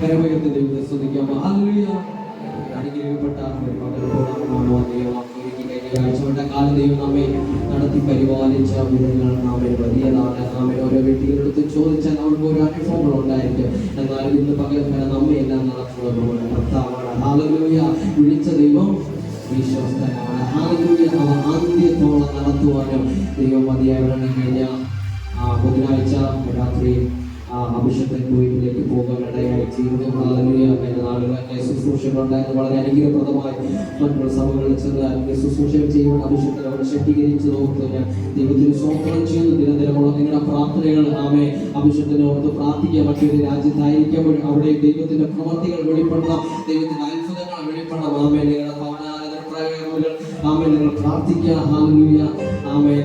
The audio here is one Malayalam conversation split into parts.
കരമയത്തിന്റെ ദൈവത്തെ സ്തുതിക്കാം. ഹല്ലേലൂയ. അനുഗ്രഹിക്കപ്പെട്ട ഒരു പകൽപ്പോഴാണോ ദൈവം ഒരുക്കി കഴിഞ്ഞ ആഴ്ചയുടെ കാലം ദൈവം നമ്മെ നടത്തി പരിപാലിച്ച വിധങ്ങൾ നാമെ വലിയതാണ്. നാമെ ഓരോ വ്യക്തികളെടുത്ത് ചോദിച്ചാൽ അവർക്ക് ഓരോ അനുഭവങ്ങൾ ഉണ്ടായിരിക്കും. എന്നാൽ ഇന്ന് പകൽ വരെ നമ്മെ എല്ലാം നടത്തുന്നത് കർത്താവാണ്. ഹല്ലേലൂയ. വിളിച്ച ദൈവം വിശ്വസ്തനാണ്. ഹല്ലേലൂയ. അവ അന്ത്യത്തോളം നടത്തുവാനും ദൈവം മതിയായവരാണ്. കഴിഞ്ഞ ബുധനാഴ്ച രാത്രി അഭിഷേകൻ കുവൈറ്റിലേക്ക് പോകാൻ ഇടയായി തീർന്നു. ഹല്ലേലൂയ. കഴിഞ്ഞ നാളുകളൊക്കെ ശുശ്രൂഷകളുണ്ടായിരുന്നു. വളരെ അനുഗ്രഹപ്രദമായി മറ്റുള്ള സഭകളിൽ ചെന്ന് ശുശ്രൂഷകൾ ചെയ്യുവാൻ അഭിഷേകൻ അവിടെ ശക്തീകരിച്ചു നോക്കുന്നു. ഞാൻ ദൈവത്തിന് സ്വന്തം ചെയ്യുന്നു. നിരന്തരമുള്ള നിങ്ങളുടെ പ്രാർത്ഥനകൾ നാമെ അഭിഷേകത്തിനെ ഓർത്ത് പ്രാർത്ഥിക്കുക. മറ്റൊരു രാജ്യത്തായിരിക്കുമ്പോൾ അവിടെ ദൈവത്തിന്റെ പ്രവർത്തികൾ വെളിപ്പെടണം, ദൈവത്തിന്റെ അത്ഭുതങ്ങൾ വെളിപ്പെടണം. ആമേൻ. നിങ്ങളുടെ ഭവനാരാധന പ്രയോഗങ്ങൾ ആമേൻ നിങ്ങൾ പ്രാർത്ഥിക്കുക. ഹല്ലേലൂയ. ആമേൻ.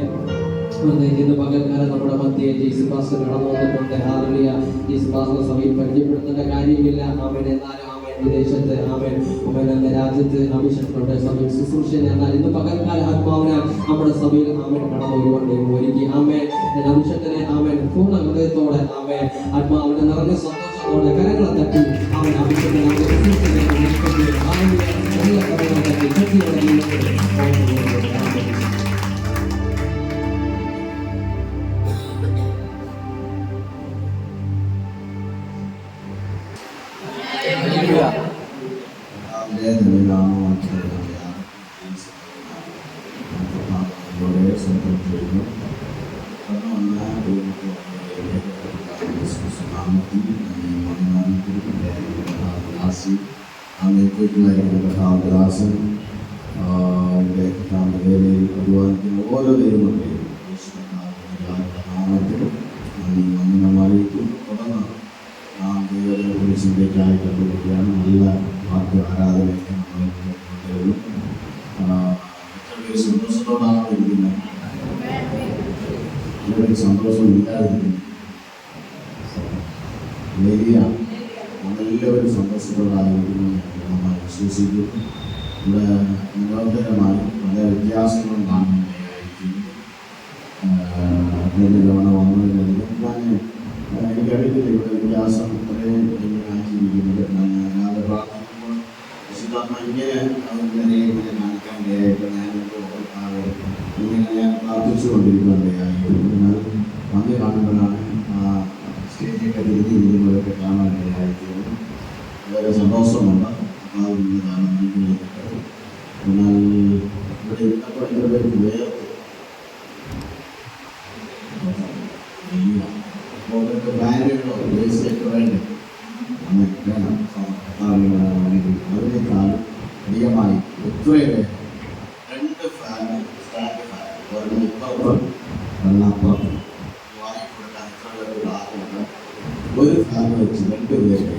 ഇന്ന് പകൽക്കാലം നമ്മുടെ മധ്യേ ജെയ്സി പാസ്റ്റർ കടന്നു വന്നിട്ടുണ്ട്. ഹല്ലേലൂയ. ജെയ്സി പാസ്റ്റർ സഭയിൽ പരിചയപ്പെടുത്തേണ്ട കാര്യമില്ല. ആമേൻ. എന്നാലും ആമേൻ വിദേശത്ത് ആമേൻ എന്ന രാജ്യത്ത് അഭിഷേകങ്ങളുടെ സഭയിൽ ശുശ്രൂഷ. എന്നാൽ ഇന്ന് പകൽക്കാലം ആത്മാവിനാൽ നമ്മുടെ സഭയിൽ ആമേൻ കടന്നു വരുവാൻ ഒരുക്കി. ആമേൻ. അഭിഷേകത്തിനെ ആമേൻ പൂർണ്ണ ഹൃദയത്തോടെ ആമേൻ ആത്മാവിനെ നിറഞ്ഞ സന്തോഷത്തോടെ കരങ്ങളെ തട്ടി ആമേൻ അഭിഷേകത്തിനെ ദാസൻ അധ്വാനിക്കുന്ന ഓരോ ദൈവങ്ങളുടെയും അറിയിക്കും. തുടർന്ന് നാം ദൈവത്തെ കുറിച്ചിലേക്കായി കണ്ടുപിടിക്കുകയാണ്. നല്ല വാക്ക് ആരാധനയൊക്കെ നമ്മൾ കൊണ്ടുവരുന്നു. എത്ര പേര് സന്തോഷത്തോടാണ് ഇരിക്കുന്നത്? ഇവിടെ സന്തോഷം ഇല്ലാതിരിക്കുന്നു. നമ്മളെല്ലാവരും സന്തോഷത്തോടായിരിക്കുന്നു നമ്മൾ വിശ്വസിക്കുന്നു. ഇവിടെ നിരന്തരമായി പല വ്യത്യാസങ്ങളും കാണുന്നതായിരിക്കും. തവണ വന്നതിലധികം എനിക്കറിയില്ല ഇവിടെ വ്യത്യാസം ഇത്രയും എങ്ങനെയാക്കിയിരിക്കുന്നത്. ഞാനത് പ്രാർത്ഥിക്കുമ്പോൾ വിശുദ്ധാത്മ ഇങ്ങനെ ഇങ്ങനെ കാണിക്കാൻ ഇടയായിട്ട് ഇങ്ങനെ ഞാൻ പ്രാർത്ഥിച്ചു കൊണ്ടിരിക്കുകയായിരുന്നു. എന്നാൽ വന്ന് കാണുമ്പോഴാണ് സ്റ്റേജിൻ്റെ തിരിഞ്ഞിരിക്കുന്നതൊക്കെ കാണാൻ ഇടയായിരിക്കുന്നത്. വളരെ സന്തോഷമുണ്ട്. എന്നാൽ ഇവിടെ ഇരുന്നപ്പോൾ എൻ്റെ പേർക്ക് വേർത്ത് ബാനുകളോ ദേശീയൊക്കെ വേണ്ടേ വേണം. അതിനേക്കാൾ അധികമായി എത്രയേറെ 2 ഫാൻ സ്റ്റാൻഡ് ഫാൻ ഒരെണ്ണം ഇപ്പുറത്തും ഒരെണ്ണം അപ്പുറത്തും വാങ്ങിക്കൊടുക്കാൻ എത്ര പേരുടെ ആഗ്രഹം. ഒരു ഫാൻ വെച്ച് 2 പേര്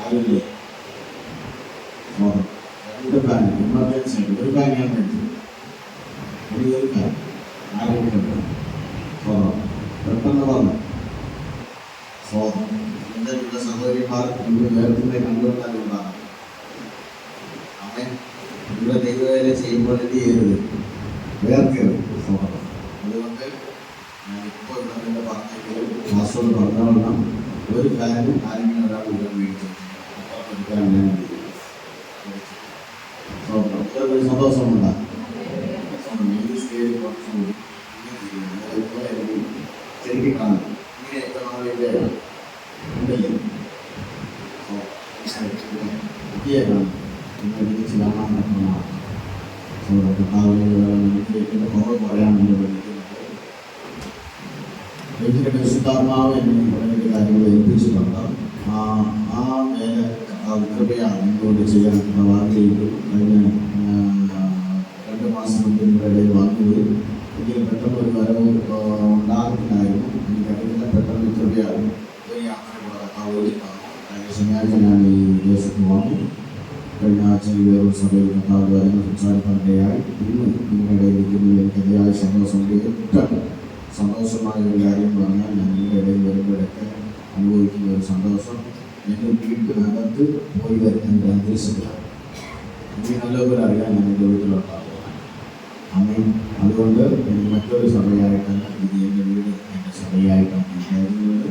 ആരില്ലേ? 2 ഫാൻ എമർജൻസി ആയിട്ട് ഒരു ഫാൻ ഞാൻ മേടിച്ചു. ഒരു ഫാൻ ആരെങ്കിലും പെട്ടെന്ന് വന്നു എൻ്റെ സഹോദരിമാർ ഇവിടെ വേർത്തിൻ്റെ കണ്ടുകൊണ്ടാണ് അവൻ ഇവിടെ ദൈവവേല ചെയ്യുമ്പോൾ എന്ത് ചെയ്യരുത്? വേർക്കരുത്. അതുകൊണ്ട് ഞാൻ ഇപ്പോൾ ഇവിടെ പറഞ്ഞെങ്കിലും വാസ്തവം പറഞ്ഞോളണം. ഒരു ഫാനും ആരെങ്കിലും ഒരാൾ ഇവിടെ മേടിച്ചു എടുക്കാൻ ഞാൻ സന്തോഷമുണ്ടാകും. ശരിക്കും കാണും. ഇങ്ങനെ എത്ര നാളിൻ്റെ ഉണ്ടല്ലേ കാണും. തിരിച്ച് കാണാൻ പറ്റുന്നതാണ്. കുറവ് പറയാമെന്ന് വിളിക്കുന്നത് വിശുദ്ധാത്മാവ് എന്നെ വളരെ കാര്യങ്ങൾ ഏൽപ്പിച്ചിട്ടുണ്ട്. ആ മേലെ കൃപയാണ് എന്തുകൊണ്ട് ചെയ്യാൻ ആഗ്രഹിക്കും. കഴിഞ്ഞ 2 മാസം മുമ്പ് ഇവിടെ ഇടയിൽ വന്നുപോയി. എനിക്ക് പെട്ടെന്ന് ഒരു വരവ് ഉണ്ടാകുന്നില്ലായിരുന്നു. എനിക്കറിയില്ല. പെട്ടെന്ന് കൃപയാണ് ഒരു യാത്ര കൂടെ കഴിഞ്ഞ ശനിയാഴ്ച ഞാൻ ഈ വിദേശത്ത് വന്നു. കഴിഞ്ഞ ആഴ്ച വേറൊരു സഭയിൽ കർത്താവ് കാര്യങ്ങൾ സംസാരിക്കാനിടയായി. ഇന്ന് നിങ്ങളുടെ ഇരിക്കുന്നതിൽ എനിക്ക് അതിയായ സന്തോഷമുണ്ട്. ഏറ്റവും സന്തോഷമായ ഒരു കാര്യം പറഞ്ഞാൽ ഞാൻ നിങ്ങളുടെ ഇടയിൽ വരുമ്പോഴൊക്കെ അനുഭവിക്കുന്ന ഒരു സന്തോഷം എൻ്റെ വീട്ടിനകത്ത് പോയി വരുന്ന എൻ്റെ അന്തരീക്ഷത്തിലാണ്. എനിക്ക് നല്ലപോലെ അറിയാൻ ഞാൻ എൻ്റെ വീട്ടിലുണ്ടാകും. അങ്ങനെ അതുകൊണ്ട് എനിക്ക് മറ്റൊരു സഭയായിട്ടല്ല ഇത് എൻ്റെ വീട്, എൻ്റെ സഭ. ഇടയായിട്ടാണ് ഞാൻ കരുതുന്നത്.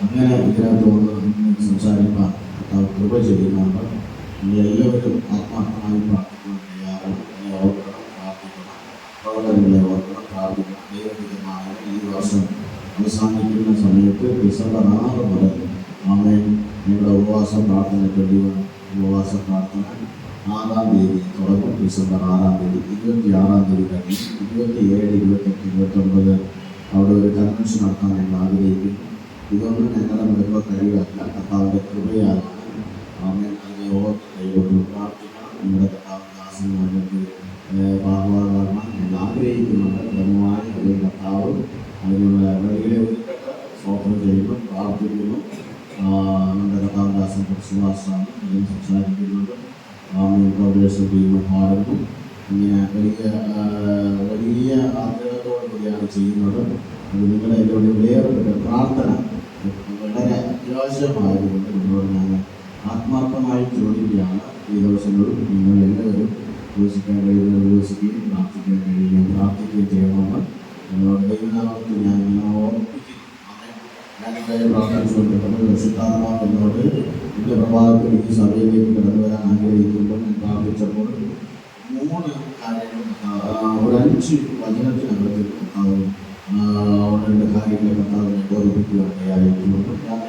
അങ്ങനെ ഇതിനകത്ത് വന്ന് സംസാരിക്കാൻ കൃപ ചെയ്യുന്നുണ്ട്. നിങ്ങളെല്ലാവരും ആത്മാർത്ഥമായി പ്രാർത്ഥിക്കാൻ തയ്യാറാണ്. എന്നെ ഓർക്കണം, പ്രാർത്ഥിക്കണം, പ്രവർത്തനങ്ങളെ ഓർക്കണം, പ്രാർത്ഥിക്കണം. ദൈവഹിതമായ ഈ വർഷം അവസാനിക്കുന്ന സമയത്ത് ഡിസംബർ 6 മുതൽ ആമേൻ നിങ്ങളുടെ ഉപവാസ പ്രാർത്ഥന കഴിയുവാൻ ഉപവാസ പ്രാർത്ഥന 6-ാം തീയതി തുടങ്ങും. ഡിസംബർ 6-ാം തീയതി 26-ാം തീയതി കഴിഞ്ഞ് 27, 28, 29 അവിടെ ഒരു കൺവെൻഷൻ നടത്താൻ ഞങ്ങൾ ആഗ്രഹിക്കുന്നു. ഇതൊന്നും ഞങ്ങളുടെ മുഴുവൻ കഴിവല്ല, കർത്താവിൻ്റെ കൃപയാണ്. ആമേൻ അതിനെ ഓർത്ത് ദൈവത്തോട് പ്രാർത്ഥിക്കണം. നിങ്ങളുടെ കർത്താവ് ദാസന്മാർക്ക് ഭാഗവാകാൻ ഞങ്ങൾ ആഗ്രഹിക്കുന്നുണ്ട്. ക്രമമായി ഒരു കർത്താവ് അതിനുള്ള വഴികളെ ഒരുക്കട്ടെ. സ്തോത്രം ചെയ്യുന്നു, പ്രാർത്ഥിക്കുന്നു. നമ്മുടെ കർത്താവദാസൻ സുഭാഷാണ് ഇതിൽ സംസാരിക്കുന്നത്. പ്രദേശം ടീം പാടുന്നു. ഇങ്ങനെ വലിയ ആഗ്രഹത്തോടു കൂടിയാണ് ചെയ്യുന്നത്. അത് നിങ്ങളുടെ ഇതിലൂടെ വിലയേറപ്പെട്ട പ്രാർത്ഥന വളരെ അത്യാവശ്യമായതുകൊണ്ട് നിങ്ങളോട് ഞാൻ ആത്മാർത്ഥമായി ചോദിക്കുകയാണ്. ഈ ദിവസങ്ങളിൽ നിങ്ങളെല്ലാവരും വിശ്വസിക്കാൻ കഴിയുന്ന വിശ്വസിക്കുകയും പ്രാർത്ഥിക്കാൻ കഴിയുകയും പ്രാർത്ഥിക്കുകയും ചെയ്യണമെന്ന് നിങ്ങളോട് ദൈവനാമത്തിൽ ഞാൻ ഓർമ്മിപ്പിക്കുന്നു. ഞാനിവിടെ പ്രാർത്ഥിച്ചുകൊണ്ടിരിക്കുന്നത് പരിശുദ്ധാത്മാവ് എന്നോട് ഇന്ന് പ്രഭാതത്തിൽ ഈ സഭയിലേക്ക് കടന്നു വരാൻ ആഗ്രഹിക്കുമ്പോൾ ഞാൻ പ്രാർത്ഥിച്ചപ്പോൾ 3 കാര്യങ്ങൾ ഒരു 5 വചനത്തിനകത്ത് അവിടെ 2 കാര്യങ്ങളെ കർത്താവിനെ ബോധിപ്പിക്കുകയായിരിക്കുമ്പോൾ ഞാൻ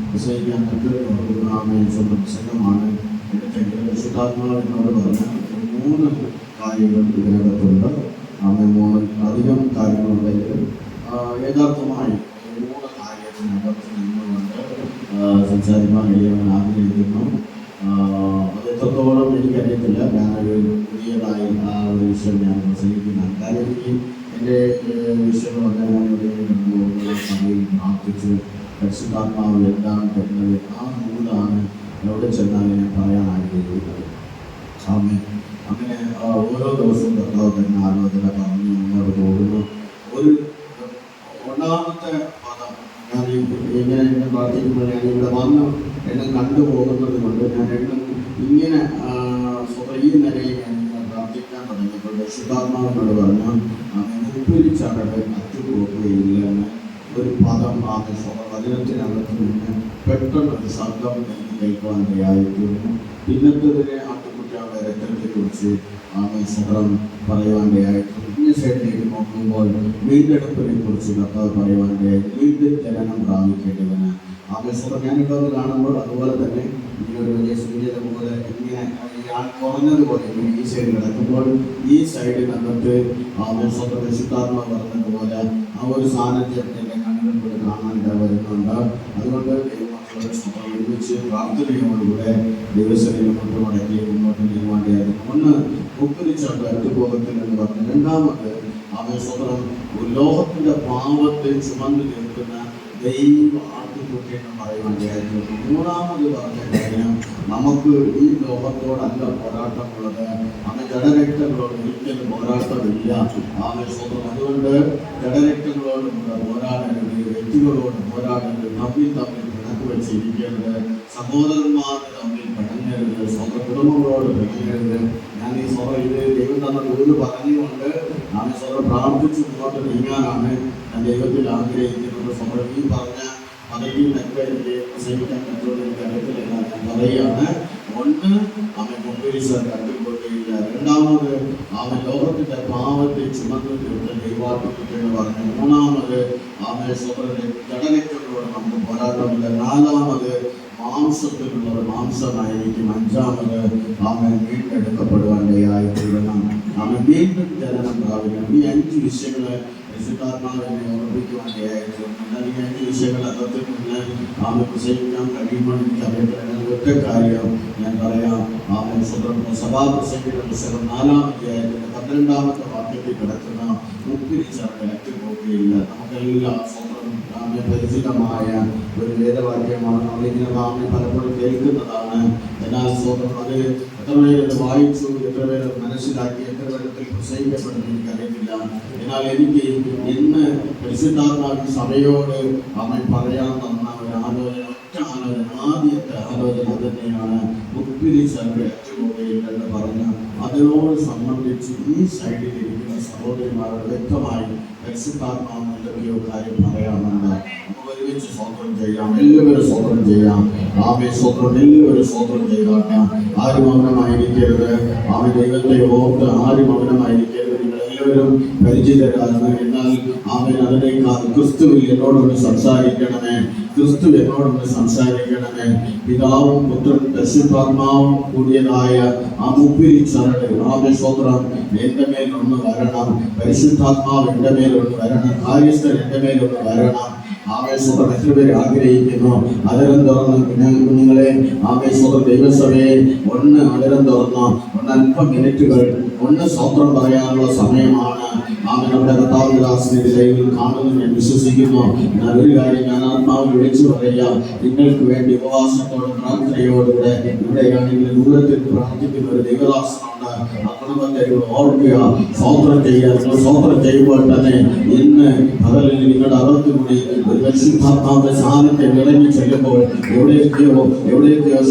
പ്രസംഗിക്കാൻ സ്വന്തം പ്രസംഗമാണ് എടുത്തെങ്കിലും പരിശുദ്ധാത്മാവ് എന്നോട് പറഞ്ഞ 3 കാര്യങ്ങൾ ഇതിനകത്തുണ്ട്. 3 അധികം കാര്യങ്ങളുണ്ടെങ്കിലും യഥാർത്ഥമായി 3 കാര്യത്തിനകത്ത് നിന്നുകൊണ്ട് സംസാരിക്കാൻ കഴിയാൻ ആഗ്രഹിക്കുന്നു. അത് എത്രത്തോളം എനിക്കറിയത്തില്ല. ഞാനൊരു പുതിയതായി ആ ഒരു വിഷയം ഞാൻ പ്രസംഗിക്കുന്നതാണ്. കാര്യം എനിക്ക് എൻ്റെ വിഷയം പറഞ്ഞ സമയം പ്രാർത്ഥിച്ചു പരിശുദ്ധാത്മാവ് എന്താണ് തരുന്നത് ആ മൂന്നാണ് എവിടെ ചെന്നാൽ ഞാൻ പറയാൻ ആഗ്രഹിക്കുന്നത്. അങ്ങനെ ഓരോ ദിവസവും കർത്താവ് തന്നെ ആലോചന പറഞ്ഞ് മുന്നോട്ട് പോകുന്നു. ഒരു ഒന്നാമത്തെ പദം ഞാൻ ഇങ്ങനെ പ്രാർത്ഥിക്കുമ്പോൾ ഞാൻ ഇവിടെ വന്ന് എന്നെ കണ്ടുപോകുന്നത് കൊണ്ട് ഞാൻ ഇങ്ങനെ ഈ നിലയിൽ ഞാൻ പ്രാർത്ഥിക്കാൻ തുടങ്ങിയപ്പോൾ പരിശുദ്ധാത്മാവിനോട് പറഞ്ഞു ഉപ്പിരിച്ചടവ് അറ്റുപോകുകയില്ലെന്ന് ഒരു പദം വചനത്തിനകത്ത് നിന്ന് പെട്ടെന്നൊരു ശബ്ദം എനിക്ക് കേൾക്കുവാൻ ഇടയായിത്തീർന്നു. പിന്നത്തതിനെ ആട്ടുകുട്ടികളുടെ രക്തത്തെക്കുറിച്ച് സ്വതം പറയുവാൻ ഇടയായിത്തീർന്നു. ഇന്ന സൈഡിലേക്ക് നോക്കുമ്പോൾ വീണ്ടെടുപ്പിനെ കുറിച്ച് കർത്താവ് പറയുവാൻ ഇടയായി. വീണ്ടും ജനനം പ്രാപിക്കേണ്ടതിന് സ്വതം ഞാനിവിടെ കാണുമ്പോൾ അതുപോലെ തന്നെ ഇങ്ങനൊരു വലിയ സൂര്യത പോലെ ഇങ്ങനെ കുറഞ്ഞതുപോലെ ഈ സൈഡ് കിടക്കുമ്പോൾ ഈ സൈഡിനകത്ത് സ്വന്തം പരിശുദ്ധാത്മാവ് പറഞ്ഞതുപോലെ ആ ഒരു സാന്നിധ്യം എൻ്റെ കണ്ണുകളിലൂടെ കാണാൻ വരുന്നുണ്ട്. അതുകൊണ്ട് ദൈവമക്കളെ ഒരുമിച്ച് പ്രാർത്ഥനയോടുകൂടെ ദിവസങ്ങളിൽ മുന്നോട്ട് മുന്നോട്ട് നീങ്ങേണ്ടതായിരുന്നു. ഒന്ന് ഉപ്പരിച്ചാട്ട് അറ്റുപോകത്തിൽ എന്ന് പറഞ്ഞു. രണ്ടാമത് സ്വതം ലോകത്തിന്റെ പാവത്തെ ചുമന്നു തീർക്കുന്ന ദൈവ ആട്ടുകുട്ടി എന്ന് പറയുവാൻ കഴിയുന്നു. മൂന്നാമത് പറഞ്ഞ കാര്യം നമുക്ക് ഈ ലോകത്തോടല്ല പോരാട്ടമുള്ളത്. ജഡരക്തങ്ങളോട് ഒരിക്കലും പോരാട്ടമില്ല. സ്വന്തം അതുകൊണ്ട് ജഡരക്തങ്ങളോട് പോരാടരുത്, വ്യക്തികളോട് പോരാടരുത്, തമ്മിൽ പിണക്ക് വെച്ചിരിക്കരുത്, സഹോദരന്മാർ തമ്മിൽ പിണങ്ങരുത്, സ്വന്തം കുടുംബങ്ങളോട് പിണങ്ങരുത്. ഞാൻ ഈ ഇത് ദൈവം തന്ന ദൂത് പറഞ്ഞുകൊണ്ട് പ്രാർത്ഥിച്ച് മുന്നോട്ട് നീങ്ങാനാണ് ഞാൻ ദൈവത്തിൽ ആഗ്രഹിക്കുന്നത്. സ്വന്തം ഈ പറഞ്ഞ പദവിയിലൊക്കെ എനിക്ക് പ്രസംഗിക്കാൻ പറ്റുമെന്ന് എനിക്ക് അറിയത്തില്ല. ഞാൻ പറയുകയാണ്. ഒന്ന് മുമ്പീശ്വർ കണ്ടുകൊണ്ടില്ല. രണ്ടാമത് ലോകത്തിന്റെ പാവത്തെ ചുമന്നു തീർത്ത ദൈവാത്മത്വത്തിന് പറഞ്ഞു. മൂന്നാമത് സ്വതന്ത്രന്റെ ജഡരക്തങ്ങളോട് നമുക്ക് പോരാട്ടമില്ല. നാലാമത് മാംസത്തിലുള്ളത് മാംസമായിരിക്കും. അഞ്ചാമത് വീണ്ടെടുക്കപ്പെടുവാനിടയായി തീരണം. വീണ്ടും ജനനം പ്രാപിക്കണം. ഈ 5 വിഷയങ്ങള് പരിശുദ്ധാത്മാവിനെ ഓർമ്മിക്കുവാനിടയായിരുന്നു. എന്നാൽ ഈ 5 വിഷയങ്ങൾ അകത്തിൽ നിന്ന് പ്രസംഗിക്കാൻ കഴിയുമ്പോൾ എനിക്കറിയത്തില്ല. ഒറ്റ കാര്യം ഞാൻ പറയാം. സഭാപ്രസംഗിയുടെ പുസ്തകം 4-ാം അധ്യായത്തിന്റെ 12-ാമത്തെ വാക്യത്തിൽ കിടക്കുന്ന ഉപ്പിരിച്ചടവ് അറ്റുപോകുകയില്ല. നമുക്കെല്ലാം പരിചിതമായ ഒരു വേദവാക്യമാണ്. നമ്മളിങ്ങനെ പലപ്പോഴും കേൾക്കുന്നതാണ്. എന്നാൽ അത് എത്ര പേരത് വായിച്ചു, എത്ര പേരത് മനസ്സിലാക്കി, എത്ര പേരത്തിൽ പ്രസംഗിക്കപ്പെടുന്നു എനിക്കറിയത്തില്ല. എന്നാൽ എനിക്ക് ഇന്ന് പരിശുദ്ധാത്മാവിൻ സഭയോട് പറയാൻ തന്ന ഒരു ആലോചന, ഒറ്റ ആലോചന, ആദ്യത്തെ ആലോചന തന്നെയാണ് ഉപ്പിരിച്ചടവ് അറ്റുപോകുകയില്ലെന്ന് പറഞ്ഞ അതിനോട് സംബന്ധിച്ച് ഈ സൈഡിലിരിക്കുന്ന സഹോദരിമാരോട് വ്യക്തമായി പരിശുദ്ധാത്മാവിന് എന്തൊക്കെയോ കാര്യം പറയാനുണ്ട്. നമുക്ക് ഒരുമിച്ച് സ്വന്തം ചെയ്യാം, എല്ലാവരും സ്വന്തം ചെയ്യാം. ആമേ സ്വന്തം എല്ലാവരും സ്വന്തം ചെയ്താട്ടെ. ആരും മൗനമായിരിക്കരുത്. ആമേ ദൈവത്തെ ഓർത്ത് ആരും മൗനമായിരിക്കരുത്. നിങ്ങളെല്ലാവരും പരിചിതരാണ്. എന്നാൽ ആമേ അതിനേക്കാൾ ക്രിസ്തുവിൽ എന്നോടൊന്ന് സംസാരിക്കണമേ, ക്രിസ്തു എന്നോടൊന്ന് സംസാരിക്കണമേ. പിതാവും പുത്രൻ പരിശുദ്ധാത്മാവും കൂടിയതായ ആ മുപ്പിരി ചരട് ആമേ സ്വത്രം എൻ്റെ മേലൊന്ന് വരണം. പരിശുദ്ധാത്മാവ് എൻ്റെ മേലൊന്ന് വരണം. കാര്യസ്ഥൻ എൻ്റെ മേലൊന്ന് വരണം. ആവേശത്തോടെ എത്ര പേര് ആഗ്രഹിക്കുന്നു? അതരം തുറന്ന് കുഞ്ഞുങ്ങളെ, ആവേശത്തോടെ ദൈവസഭയെ ഒന്ന് അതരം തുറന്ന് അല്പം മിനിറ്റുകൾ സ്വന്തം പറയാനുള്ള സമയമാണ്. നമ്മുടെ കർത്താവിന്റെ ദാസനെ ലൈവിൽ കാണുന്നു ഞാൻ വിശ്വസിക്കുന്നു. എന്നാൽ ഒരു കാര്യം ഞാൻ ആത്മാവിൽ വിളിച്ചു പറയാം. നിങ്ങൾക്ക് വേണ്ടി ഉപവാസത്തോടും പ്രാർത്ഥനയോടുകൂടെ ഇവിടെയാണെങ്കിൽ ദൂരത്തിൽ പ്രാർത്ഥിക്കുന്ന ഒരു ദൈവദാസനുണ്ട്. ആ കുടുംബത്തെ ഓർക്കുക, സ്വതന്ത്രം ചെയ്യുക. നിങ്ങൾ സ്വതന്ത്രം ചെയ്യുമ്പോൾ തന്നെ ഇന്ന് പകലിൽ നിങ്ങളുടെ അകത്തുകൂടി ഒരു പരിശുദ്ധാത്മാവിന്റെ സാധനത്തെ വിളങ്ങി ചെല്ലുമ്പോൾ എവിടെയൊക്കെയോ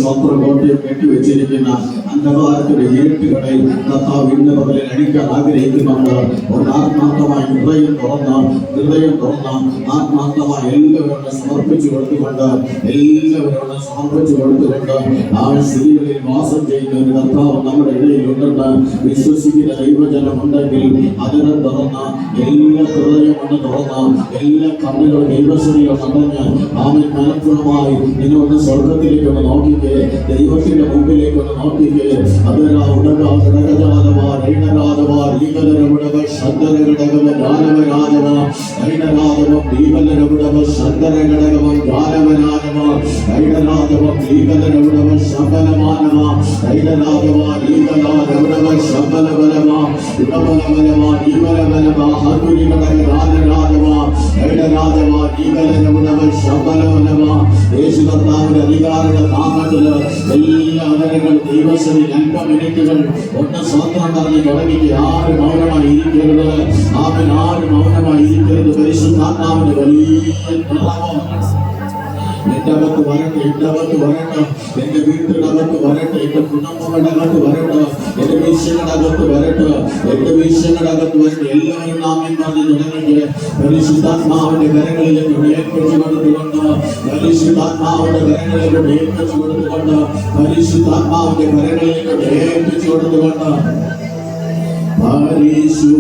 സ്വതന്ത്ര കോട്ടയം കെട്ടിവെച്ചിരിക്കുന്ന അന്ധകാരത്തിന്റെ ഇരുട്ടുകളെ കർത്താവ് ഇന്ന് പകലിൽ അടിക്കാൻ ആഗ്രഹിക്കുന്നുണ്ട്. ഒരു ആത്മാർത്ഥമായി ഹൃദയം തുറന്ന് ആത്മാർത്ഥമായി എല്ലാവരോട് സമർപ്പിച്ചു കൊടുത്തുകൊണ്ട് ആ സ്ഥിതികളിൽ വാസം ചെയ്യുന്ന ഒരു കർത്താവ് നമ്മുടെ ഇടയിൽ ഉണ്ടെന്ന് വിശ്വസിക്കുന്ന ദൈവജനം ഉണ്ടെങ്കിൽ അതിനെ തുറന്ന് എല്ലാ ഹൃദയം ഒന്ന് തുറന്ന് എല്ലാ കണ്ണുകളും ദൈവശ്രീകൾ നടഞ്ഞ് ആമൻ മനഃപൂർവ്വമായി നിങ്ങളൊന്ന് സ്വർഗത്തിലേക്ക് ഒന്ന് നോക്കിക്കേ, ദൈവത്തിന്റെ മുമ്പിലേക്ക് ഒന്ന് നോക്കിക്കേ. അതരാ ഉടക ഘടകജാതവാ രൈണരാധവാ ലീകലരവിടവ ശന്തരഘടകവ ജാലവരാജവ രൈണരാധവം ലീകലരവിടവ ശന്തരഘടകവം ജാലവരാജവ രൈണരാധവം ലീകലരവിടവ ശബലമാനവ രൈണരാധവ ലീകലാരവിടവ ശബലബലവ ഉടബലബലവ ലീകലബലവ ഹർഗുരിഘടക രാജരാജവ രൈണരാജവ ലീകലരവിടവ ശബലബലവ. യേശു കർത്താവിന്റെ അധികാരയുടെ നാമത്തില് എല്ലാ അവരങ്ങളും ദൈവസഭയിൽ അല്പ മിനിറ്റുകൾ ഒന്ന് സ്വന്തം പറഞ്ഞ് തുടങ്ങിക്ക്. ആരും മൗനമായി ഇരിക്കരുത്. ആരും മൗനമായി ഇരിക്കരുത്. പരിശുദ്ധാത്മാവിന്റെ വലിയ എന്റെ അകത്ത് വരട്ടെ, എന്റെ വീട്ടിനകത്ത് വരട്ടെ, എന്റെ കുടുംബങ്ങളുടെ അകത്ത് വരട്ടെ, എന്റെ വീഴ്ചകളുടെ അകത്ത് വരട്ടെ. എല്ലാവരും നാമം പറഞ്ഞ് തുടങ്ങിയിട്ട് പരിശുദ്ധാത്മാവിന്റെ കരങ്ങളിലേക്ക് ഏൽപ്പിച്ചു കൊടുത്തുകൊണ്ട് പരിശുദ്ധാത്മാവിന്റെ കരങ്ങളിലേക്ക് ഏൽപ്പിച്ചു കൊടുത്തുകൊണ്ട് പരിശുദ്ധാത്മാവേ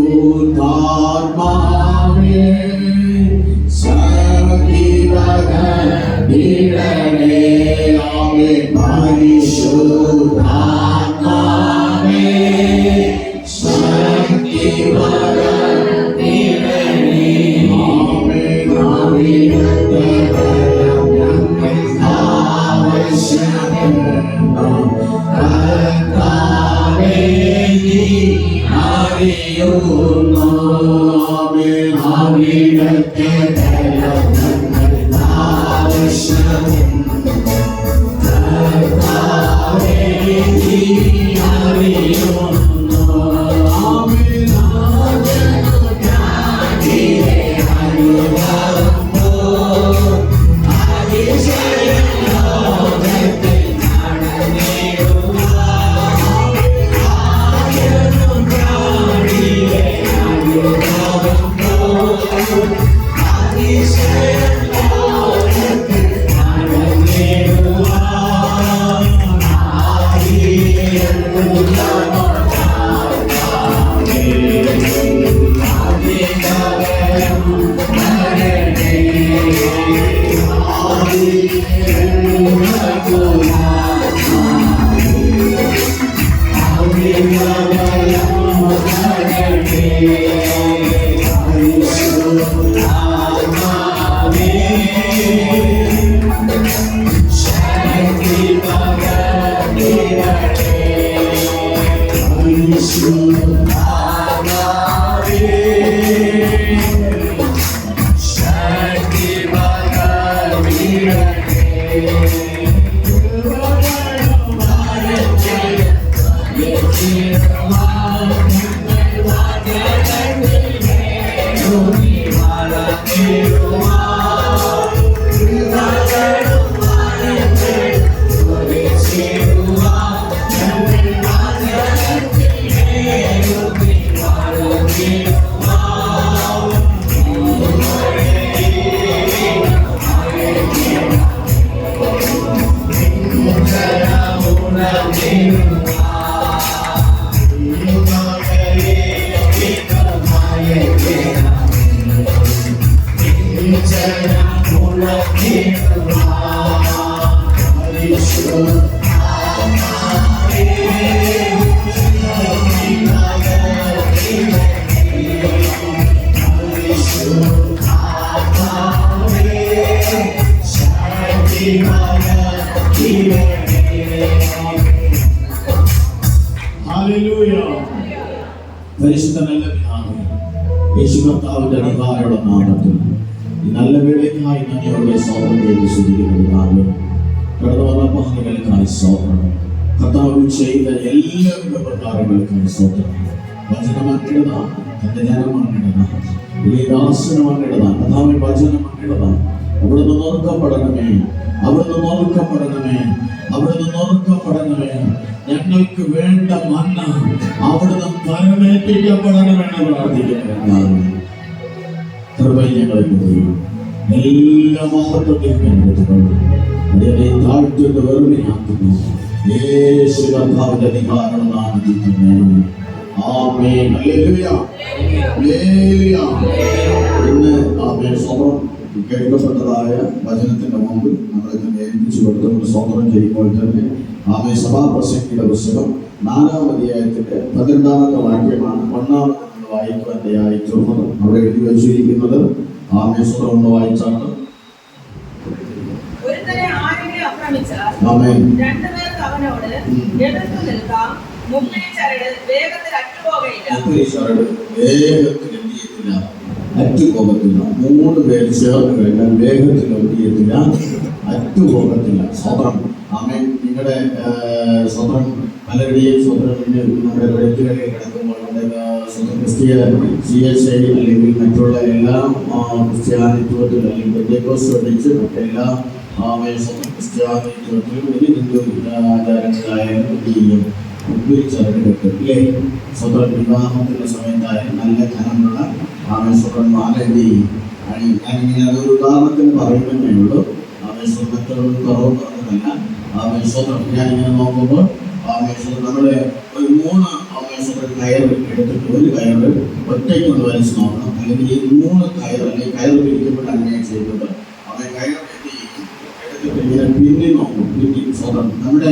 പരിശുദ്ധ നല്ല പിതാവേ, യേശു കർത്താവിന്റെ അധികാരമുള്ള നാമത്തിൽ ഈ നല്ല വേളയ്ക്കായി നന്ദിയോടെ സ്തോത്രം ചെയ്ത് സ്തുതിക്കുന്ന പിതാവേ, കടന്നു വന്ന പഹലുകൾക്കായി സ്തോത്രം, കർത്താവ് ചെയ്ത എല്ലാ ഉപകാരങ്ങൾക്കായി സ്തോത്രം. വചനം അങ്ങയുടേതാണ്, തന്റെ ജനം അങ്ങയുടേതാണ്, ഈ ദാസനം അങ്ങയുടേതാണ്. കർത്താവേ, വചനം അങ്ങയുടേതാണ്. അവിടുന്ന് നോർക്കപ്പെടണമേ, അവിടുന്ന് നോർക്കപ്പെടണമേ, അവിടുന്ന് നോർക്കപ്പെടണമേ. ഞങ്ങൾക്ക് വേണ്ട മന്ന അവിടുന്ന് പരമേൽപ്പിക്കപ്പെടണമെന്ന് പ്രാർത്ഥിക്കുന്നു. കൃപയിൽ ഞങ്ങളെ കൊണ്ടുവരും. എല്ലാ മഹത്വത്തിനും അതിനെ താഴ്ത്തുന്ന വെറുതെയാക്കുന്നു. യേശു കർത്താവിന്റെ അധികാരം നാമത്തിൽ ആമേൻ. Hallelujah, hallelujah. ഇന്ന് ആമേൻ സ്വതന്ത്രം കേൾക്കപ്പെട്ടതായ വചനത്തിന്റെ മുമ്പ് നമ്മളെ തന്നെ ഏൽപ്പിച്ചു കൊടുത്തുകൊണ്ട് സ്വതന്ത്രം ചെയ്യുമ്പോൾ തന്നെ ആമേൻ സഭാപ്രസംഗിയുടെ പുസ്തകം 4-ാം അധ്യായത്തിന്റെ 12-ാമത്തെ വാക്യമാണ് ഒന്നാമത് നമ്മൾ വായിക്കുവാൻ തീർന്നത്. അവിടെ എഴുതി വെച്ചിരിക്കുന്നത് ആമേൻ സ്വതന്ത്രം ഒന്ന് വായിച്ചാണ്. ആമേൻ. അറ്റുപോകത്തില്ല. 3 പേർ ചേർന്ന് കഴിഞ്ഞാൽ വേഗത്തിൽ ഒട്ടിയത്തില്ല, അറ്റുപോകത്തില്ല. സ്വതന്ത്രം ആമേൻ. നിങ്ങളുടെ സ്വതന്ത്രം പലരുടെയും സ്വതന്ത്രം നമ്മുടെ വെളുത്തുകളിൽ കിടക്കുമ്പോൾ സ്വതന്ത്ര ക്രിസ്തീയ CHI അല്ലെങ്കിൽ മറ്റുള്ള എല്ലാ ക്രിസ്ത്യാനിത്വത്തിലും അല്ലെങ്കിൽ പെന്തക്കോസ്റ്റ് ഒഴിച്ച് മറ്റെല്ലാ സ്വതന്ത്ര ക്രിസ്ത്യാനിത്വത്തിലും ഒരു ഹിന്ദു ആചാരങ്ങളായാലും എന്ത് ചെയ്യും? ചരടുകെട്ട് ഇല്ലേ? സ്വതന്ത്ര വിവാഹത്തിന്റെ സമയത്തായാലും നല്ല ധനമുള്ള സ്വതന്ത്രം മാല എന്ത് ചെയ്യും? ഞാനിങ്ങനെ അതൊരു ഉദാഹരണത്തിന് പറയുന്നതേ ഉള്ളൂ. മറ്റുള്ള കുറവ് പറഞ്ഞതല്ല. സ്വതന്ത്രം ഞാനിങ്ങനെ നോക്കുമ്പോൾ നമ്മള് ഒരു 3 കയർ എടുത്തിട്ട് ഒരു കയറ് ഒറ്റയ്ക്ക് കൊണ്ട് വലിച്ചു നോക്കണം. അല്ലെങ്കിൽ ഈ 3 കയർ അല്ലെങ്കിൽ കയർ പിരിക്കപ്പെട്ട് അങ്ങനെ ചെയ്തത് കയർ എടുത്തിട്ട് ഇങ്ങനെ പിന്നി നോക്കും. സ്വതന്ത്രം നമ്മുടെ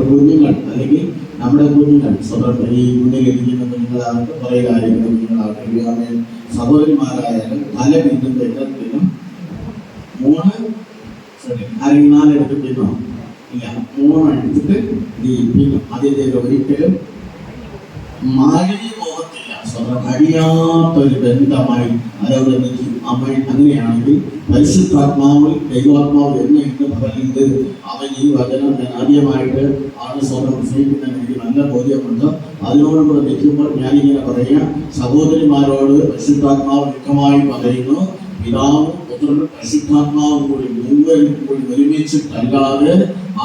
കുഞ്ഞുങ്ങൾ അല്ലെങ്കിൽ നമ്മുടെ കുഞ്ഞുങ്ങൾ സ്വതന്ത്രം ഈ മുന്നിലിരിക്കുന്ന കുഞ്ഞുങ്ങളാകട്ടെ, കുറേ കാര്യങ്ങൾ കുഞ്ഞുങ്ങളാകട്ടെ, സഹോദരിമാരായാലും തല പിന്നും എത്രത്തിനും 4 എടുത്ത് പിന്നോ ഇല്ല, 3 എടുത്തിട്ട് ഈ പിന്നും അതിൻ്റെ ഒരിക്കലും മാലിന്യ പോകത്തില്ല. സ്വതന്ത്രം അടിയാത്തൊരു ബന്ധമായി അതവിടെ നിൽക്കും. അങ്ങനെയാണെങ്കിൽ പരിശുദ്ധാത്മാവിൽ ദൈവാത്മാവ് എന്ന് പറയുന്നത് അവൻ ഈ വചനം ഞാൻ ആദ്യമായിട്ട് ആണ് സ്വതന്ത്രം സ്നേഹിക്കുന്ന എനിക്ക് നല്ല ബോധ്യമുണ്ട്. അതിനോടുകൂടെ നിൽക്കുമ്പോൾ ഞാനിങ്ങനെ പറയാം, സഹോദരിമാരോട് പരിശുദ്ധാത്മാവ് വ്യക്തമായി പറയുന്നു, പിതാവും പുത്രനും പരിശുദ്ധാത്മാവും കൂടി 3 കൂടി ഒരുമിച്ചിട്ടല്ലാതെ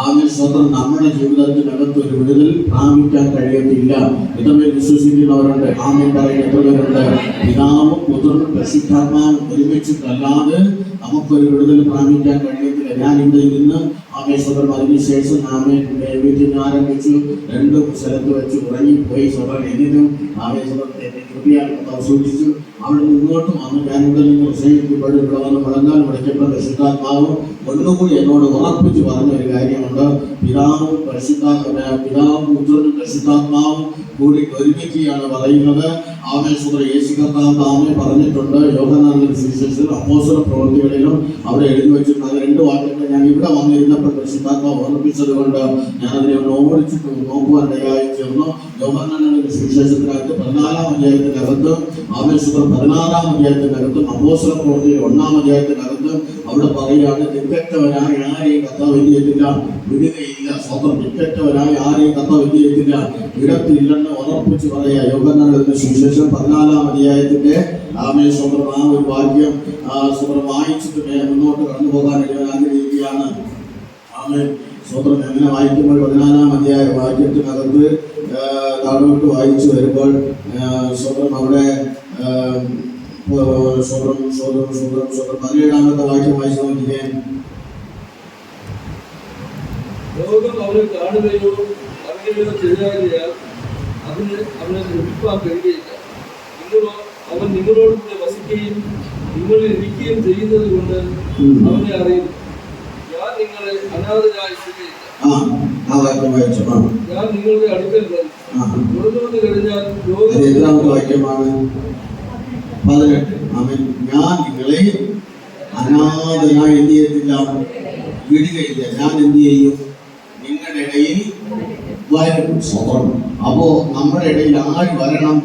ആകെ സ്വതന്ത്രം നമ്മുടെ ജീവിതത്തിനകത്ത് ഒരു വിടുതൽ പ്രാപിക്കാൻ കഴിയത്തില്ല. ഇതമേ വിശ്വസിക്കുന്നവരുണ്ട്. ആമേൻ പറയുന്ന എത്ര പേരുണ്ട്? പിതാവും പുത്രനും പരിശുദ്ധാത്മാവും ഒരുമിച്ചിട്ടല്ലാതെ നമുക്കൊരു വിടുതൽ പ്രാപിക്കാൻ കഴിയത്തില്ല. ഞാൻ ഇവിടെ ഇരുന്ന് ആമേശ്വരൻ അതിനുശേഷം വീട്ടിൽ ആരംഭിച്ചു 2 സ്ഥലത്ത് വെച്ച് ഉറങ്ങിപ്പോയി. സ്വതന്ത്രം എന്നിട്ടും ആമേശ്വരത്തെ കൃപയാൽ സൂക്ഷിച്ചു. അവിടെ നിന്നോട്ടും വന്ന് ഞാൻ ഇവിടെ നിന്ന് പ്രസംഗിക്കുമ്പോഴും ഇവിടെ വന്ന് മുടങ്ങാൻ വിളിച്ചപ്പോൾ പരിശുദ്ധാത്മാവ് ഒന്നുകൂടി എന്നോട് ഉറപ്പിച്ച് പറഞ്ഞ ഒരു കാര്യമുണ്ട്. പിതാവും പുത്രനും പരിശുദ്ധാത്മാവും കൂടി ഒരുമിക്കുകയാണ് പറയുന്നത്. ആമേശ്വരൻ യേശു കർത്താവ് താമേ പറഞ്ഞിട്ടുണ്ട്. യോഹന്നാന്റെ സുവിശേഷത്തിൽ അപ്പോസ്തല പ്രവൃത്തികളിലും അവിടെ എഴുതി വെച്ചിട്ടുണ്ട്. അത് 2 വാക്യങ്ങൾ ഞാൻ ഇവിടെ വന്നിരുന്നപ്പോൾ പരിശുദ്ധാത്മാവ് ഓർമ്മിച്ചത് കൊണ്ട് ഞാൻ അതിനെ ഓടിച്ചിട്ട് നോക്കുവാൻ ഇടയായി ചേർന്നു. യോഹന്നാന്റെ സുവിശേഷത്തിനകത്ത് 14-ാം അധ്യായത്തിനകത്ത് ആമേശ്വരൻ 16-ാം അധ്യായത്തിനകത്തും അപ്പോസ്തല പ്രവൃത്തിയിൽ 1-ാം അധ്യായത്തിനകത്തും അവിടെ പറയുകയാണ്, തികറ്റവനായി ആരെയും കർത്താവ് എന്ത് ചെയ്തില്ല, വിടുകയില്ല. സ്വതന്ത്രം തികറ്റവനായി ആരെയും കർത്താവ് എന്ത് ചെയ്തില്ല, വിടത്തില്ലെന്ന് ഉറപ്പിച്ച് പറയാ. യോഹന്നാന്റെ സുവിശേഷം 14-ാം അധ്യായത്തിന്റെ ആമേശ്വരൻ ആ ഒരു വാക്യം സ്വതന്ത്രം വായിച്ചിട്ട് മുന്നോട്ട് കടന്നു പോകാൻ ആഗ്രഹിക്കുകയാണ്. ആമേൻ. സ്വതന്ത്രം എങ്ങനെ വായിക്കുമ്പോൾ 14-ാം അധ്യായ വാക്യത്തിനകത്ത് താഴോട്ട് വായിച്ചു വരുമ്പോൾ സ്വതന്ത്രം അവിടെ സ്വതന്ത്രം 17-ാമത്തെ വാക്യം വായിച്ചു നോക്കിയേ. ലോകം അവനെ കാണുകയോ അറിയുകയോ ചെയ്താൽ അവനെ ലഭിക്കാൻ കഴിയുകയില്ല. ഇന്നോ അവൻ നിങ്ങളോട് കൂടെ വസിക്കുകയും നിങ്ങളിൽ ഇരിക്കുകയും ചെയ്യുന്നത് കൊണ്ട് അവനെ അറിയുന്നു. ഞാൻ നിങ്ങളെ അനാഥരായി വിടുകയില്ല. ഞാൻ നിങ്ങളുടെ അടുക്കൽ വരും. തുറന്നു വന്ന് കഴിഞ്ഞാൽ വാക്യമാണ് 18. അവൻ ഞാൻ നിങ്ങളെ അനാഥനായി എന്ത് ചെയ്യത്തില്ല, വിടുകയില്ല. ഞാൻ എന്ത് ചെയ്യും, നിങ്ങളുടെ ഇടയിൽ വരും. സ്വതം. അപ്പോ നമ്മുടെ ഇടയിൽ ആര് വരണം?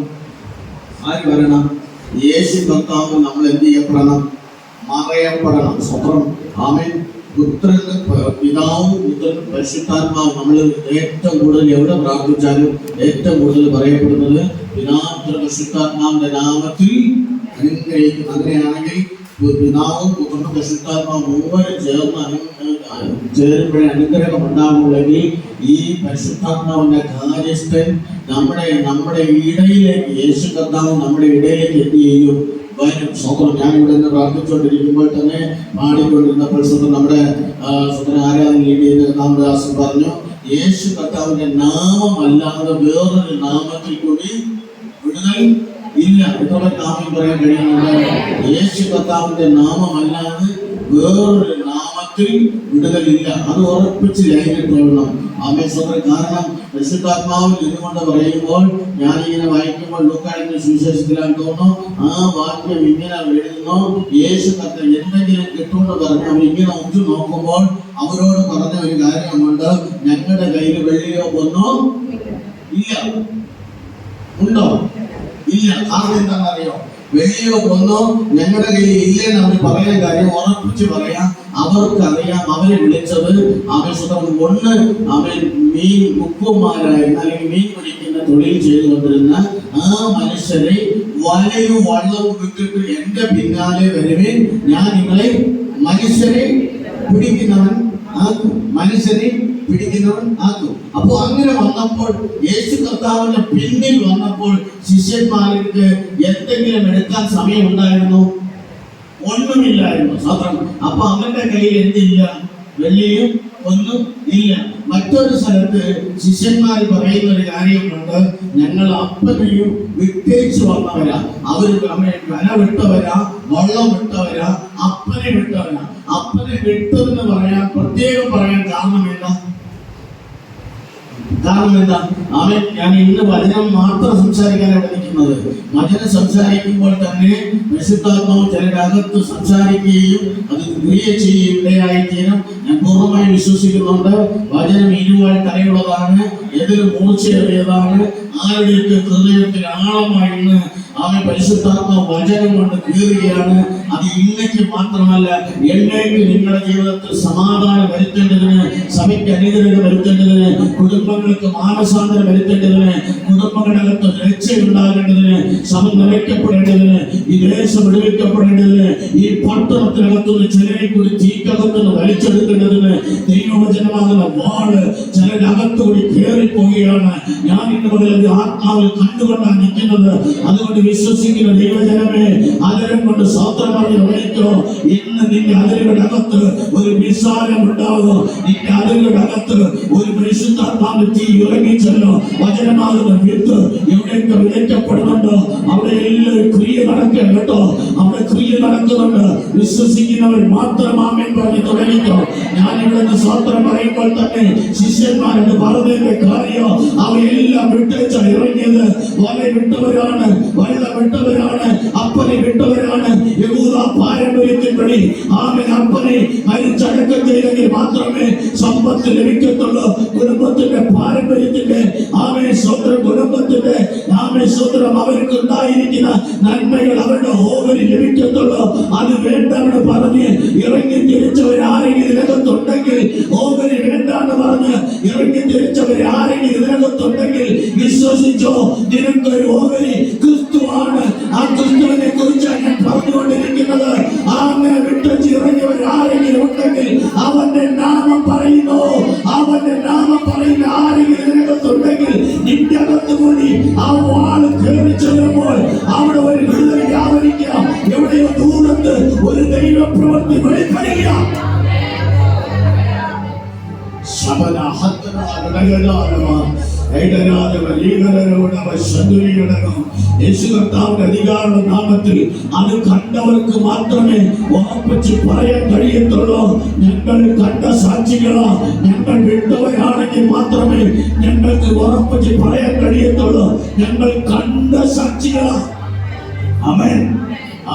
യേശു കർത്താവ് നമ്മൾ എന്ത് ചെയ്യപ്പെടണം? മറയപ്പെടണം. സ്വതം. ആമേൻ. പുത്രന് പിതാവും പുത്രനും പരിശുദ്ധാത്മാവും നമ്മൾ ഏറ്റവും കൂടുതൽ എവിടെ പ്രാർത്ഥിച്ചാലും ഏറ്റവും കൂടുതൽ പറയപ്പെടുന്നത് പിതാപുത്ര പരിശുദ്ധാത്മാവിന്റെ നാമത്തിൽ അനുഗ്രഹിക്കും. അങ്ങനെയാണെങ്കിൽ പിതാവും പുത്രനും പരിശുദ്ധാത്മാവും മൂവരും ചേരുമ്പോഴേ അനുഗ്രഹം ഉണ്ടാകുമെങ്കിൽ ഈ പരിശുദ്ധാത്മാവിന്റെ കാര്യസ്ഥൻ നമ്മുടെ ഇടയിലേക്ക്, യേശു കർത്താവ് നമ്മുടെ ഇടയിലേക്ക് എന്ത് ചെയ്യും? വരും. സ്വന്തം. ഞാനിവിടെ നിന്ന് പ്രാർത്ഥിച്ചുകൊണ്ടിരിക്കുമ്പോൾ തന്നെ പാടിക്കൊണ്ടിരുന്നപ്പോൾ സ്വന്തം നമ്മുടെ സ്വന്തം ആരാധന ലീഡ് നാമദാസൻ പറഞ്ഞു, യേശു കർത്താവിന്റെ നാമമല്ലാതെ വേറൊരു നാമത്തിൽ കൂടി വിടുതൽ ഇല്ല. എത്ര നാമം പറയാൻ കഴിയുന്നുണ്ട്? യേശു കർത്താവിന്റെ നാമമല്ലാതെ വേറൊരു നാമത്തിൽ വിടുതലില്ല. അത് ഉറപ്പിച്ച് ലൈനിട്ടുള്ളണം. ആമേശ്വരൻ. കാരണം പരിശുദ്ധാത്മാവിൽ നിന്നുകൊണ്ട് പറയുമ്പോൾ ഞാനിങ്ങനെ വായിക്കുമ്പോൾ ലൂക്കായുടെ സുവിശേഷത്തിലാണ് തോന്നുന്നു, ആ വാക്യം ഇങ്ങനെ എഴുതുന്നു, യേശു കർത്താവ് എന്തെങ്കിലും കിട്ടുമെന്ന് പറഞ്ഞ് അവർ ഇങ്ങനെ ഉറ്റു നോക്കുമ്പോൾ അവരോട് പറഞ്ഞ ഒരു കാര്യമുണ്ട്, ഞങ്ങളുടെ കയ്യിൽ വെള്ളിയോ പൊന്നോ ഇല്ല. ഉണ്ടോ? ഇല്ല. കാരണം എന്താണെന്നറിയോ? വെള്ളിയോ പൊന്നോ ഞങ്ങളുടെ കയ്യിൽ ഇല്ലെന്ന് അവർ പറയാൻ കാര്യം ഉറപ്പിച്ച് പറയാം. അവർക്കറിയാം അവരെ വിളിച്ചത് ആവേശം ഒന്ന് അവൻ മീൻ മുക്കുമാരായിരുന്ന അല്ലെങ്കിൽ മീൻ പിടിക്കുന്ന തൊഴിൽ ചെയ്തുകൊണ്ടിരുന്ന ആ മനുഷ്യരെ വലയും വള്ളവും വിട്ടിട്ട് എന്റെ പിന്നാലെ വരുവേൻ, ഞാൻ നിങ്ങളെ മനുഷ്യരെ പിടിക്കുന്നവൻ ആക്കും. അപ്പൊ അങ്ങനെ വന്നപ്പോൾ യേശു കർത്താവിന്റെ പിന്നിൽ വന്നപ്പോൾ ശിഷ്യന്മാർക്ക് എന്തെങ്കിലും എടുക്കാൻ സമയമുണ്ടായിരുന്നു? ഒന്നുമില്ലായിരുന്നു. സ്വതം. അപ്പൊ അവന്റെ കയ്യിൽ എന്തില്ല? വെള്ളിയും ഒന്നും ഇല്ല. മറ്റൊരു സ്ഥലത്ത് ശിഷ്യന്മാർ പറയുന്ന ഒരു കാര്യമുണ്ട്, ഞങ്ങൾ അപ്പനെയും വിട്ടേച്ചു വന്നവരാ. അവർ കന വിട്ടവരാ, വള്ളം വിട്ടവരാ, അപ്പനെ വിട്ടവരാ. അപ്പനെ വിട്ടതെന്ന് പറയാൻ പ്രത്യേകം പറയാൻ കാരണം എന്താ? അവൻ ഞാൻ ഇന്ന് വചനം മാത്രം സംസാരിക്കാനാണ് നിൽക്കുന്നത്. വചനം സംസാരിക്കുമ്പോൾ തന്നെ വിശുദ്ധാത്മാവ് ചിലരകത്ത് സംസാരിക്കുകയും അത് ക്രിയ ചെയ്യുകയും ഇടയായിത്തീരും. ഞാൻ പൂർണ്ണമായി വിശ്വസിക്കുന്നുണ്ട്. വചനം ഇരുവാൾ തലയുള്ളതാണ്, എതിര് മൂർച്ചയേറിയതാണ്, ആരുടെയൊക്കെ ഹൃദയത്തിൽ ആഴമായിരുന്നു അവൻ പരിശുദ്ധാത്മാവ് വചനം കൊണ്ട് കീറുകയാണ്. അത് ഇന്നേക്ക് മാത്രമല്ല, എന്നേക്ക് നിങ്ങളുടെ ജീവിതത്തിൽ സമാധാനം വരുത്തേണ്ടതിന്, സഭയ്ക്ക് അനുഗ്രഹം വരുത്തേണ്ടതിന്, കുടുംബങ്ങൾക്ക് മാനസാന്തരം വരുത്തേണ്ടതിന്, കുടുംബങ്ങളകത്ത് രക്ഷയുണ്ടാകേണ്ടതിന്, സഭ നിറയ്ക്കപ്പെടേണ്ടതിന്, ഈ ദേശം വിടുവിക്കപ്പെടേണ്ടതിന്, ഈ പട്ടണത്തിനകത്തുനിന്ന് ചിലരെ കൂടി തീക്കകത്തുനിന്ന് വലിച്ചെടുക്കേണ്ടതിന് ദൈവവചനമാകുന്ന വാള് ചിലരകത്തുകൂടി കയറിപ്പോവുകയാണ്. ഞാൻ ഇന്ന് പറയുന്നത് ആത്മാവിൽ കണ്ടുകൊണ്ടാണ് നിൽക്കുന്നത്. അതുകൊണ്ട് വിശ്വസിക്കുന്ന ദൈവജനമേ, അതിരം കൊണ്ട് സ്വന്തം പറഞ്ഞ് വിളിക്കോ. ഇന്ന് നിന്റെ അതിരുകളുടെ അകത്ത് ഒരു വിശാലം ഉണ്ടാകും. നിന്റെ അതിരുകളുടെ അകത്ത് ഒരു പരിശുദ്ധാത്മാവിന്റെ തീ ഇറങ്ങിച്ചല്ലോ. വചനമാകുന്ന വിത്ത് എവിടെയൊക്കെ വിതയ്ക്കപ്പെടുന്നുണ്ടോ അവിടെ എല്ലാം ക്രിയ നടക്കുക കേട്ടോ. അവിടെ ക്രിയ നടക്കുന്നുണ്ട്. വിശ്വസിക്കുന്നവർ മാത്രം ആമേൻ പറഞ്ഞ് തുടങ്ങിക്കോ. ഞാനിവിടെ നിന്ന് സ്വന്തം പറയുമ്പോൾ തന്നെ ശിഷ്യന്മാരുടെ പറഞ്ഞതിന്റെ കാര്യോ അവയെല്ലാം വിട്ടേച്ച ഇറങ്ങിയത്. വല വിട്ടവരാണ്, വെള്ളം വിട്ടവരാണ്, അപ്പനെ വിട്ടവരാണ്. യഹൂദ പാരമ്പര്യത്തിൻപടി ആമേൻ അപ്പനെ മരിച്ചടക്കം ചെയ്തെങ്കിൽ മാത്രമേ സമ്പത്ത് ലഭിക്കത്തുള്ളൂ. കുടുംബത്തിന്റെ പാരമ്പര്യത്തിന്റെ ആമേൻ സ്വന്തം കുടുംബത്തിന്റെ ആമേൻ സ്വന്തം അവർക്ക് ഉണ്ടായിരിക്കുന്ന നന്മകൾ അവരുടെ ഓഹരി ലഭിക്കത്തുള്ളൂ. അത് വേണ്ടെന്ന് പറഞ്ഞ് ഇറങ്ങി തിരിച്ചവരാരെങ്കിലും ഇതിനകത്തുണ്ടെങ്കിൽ, ഓഹരി വേണ്ടാന്ന് പറഞ്ഞ് ഇറങ്ങി തിരിച്ചവരാരെങ്കിലും ഇതിനകത്തുണ്ടെങ്കിൽ വിശ്വസിച്ചോ, നിനക്കൊരു ഓഹരി ക്രിസ്തുവാണ്. ആ ക്രിസ്തുവിനെ കുറിച്ചാണ് ഞാൻ പറഞ്ഞുകൊണ്ടിരിക്കുന്നത്. അങ്ങനെ വിട്ടച്ച് ഇറങ്ങിയവരാരെങ്കിലും ഉണ്ടെങ്കിൽ അവന്റെ നാമം പറയുന്നു. അവന്റെ നാമം പറയുന്ന ആരെങ്കിലും ഇതിനകത്തുണ്ടെങ്കിൽ നിന്റെ അകത്ത് കൂടി ആ വാള് കയറി ചെല്ലുമ്പോൾ അവിടെ ഒരു വിടുതൽ വ്യാപരിക്കാം. എവിടെയോ ദൂരത്ത് ഒരു ദൈവപ്രവൃത്തി വെളിപ്പെടുകയാണ്. യേശു കർത്താവിന്റെ അധികാരമുള്ള നാമത്തിൽ അത് കണ്ടവർക്ക് മാത്രമേ ഉറപ്പിച്ച് പറയാൻ കഴിയത്തുള്ളൂ. ഞങ്ങൾ കണ്ട സാക്ഷികളാ, ഞങ്ങൾ വിട്ടവരാണെങ്കിൽ മാത്രമേ ഞങ്ങൾക്ക് ഉറപ്പിച്ച് പറയാൻ കഴിയത്തുള്ളൂ. ഞങ്ങൾ കണ്ട സാക്ഷികളാ. ആമേൻ,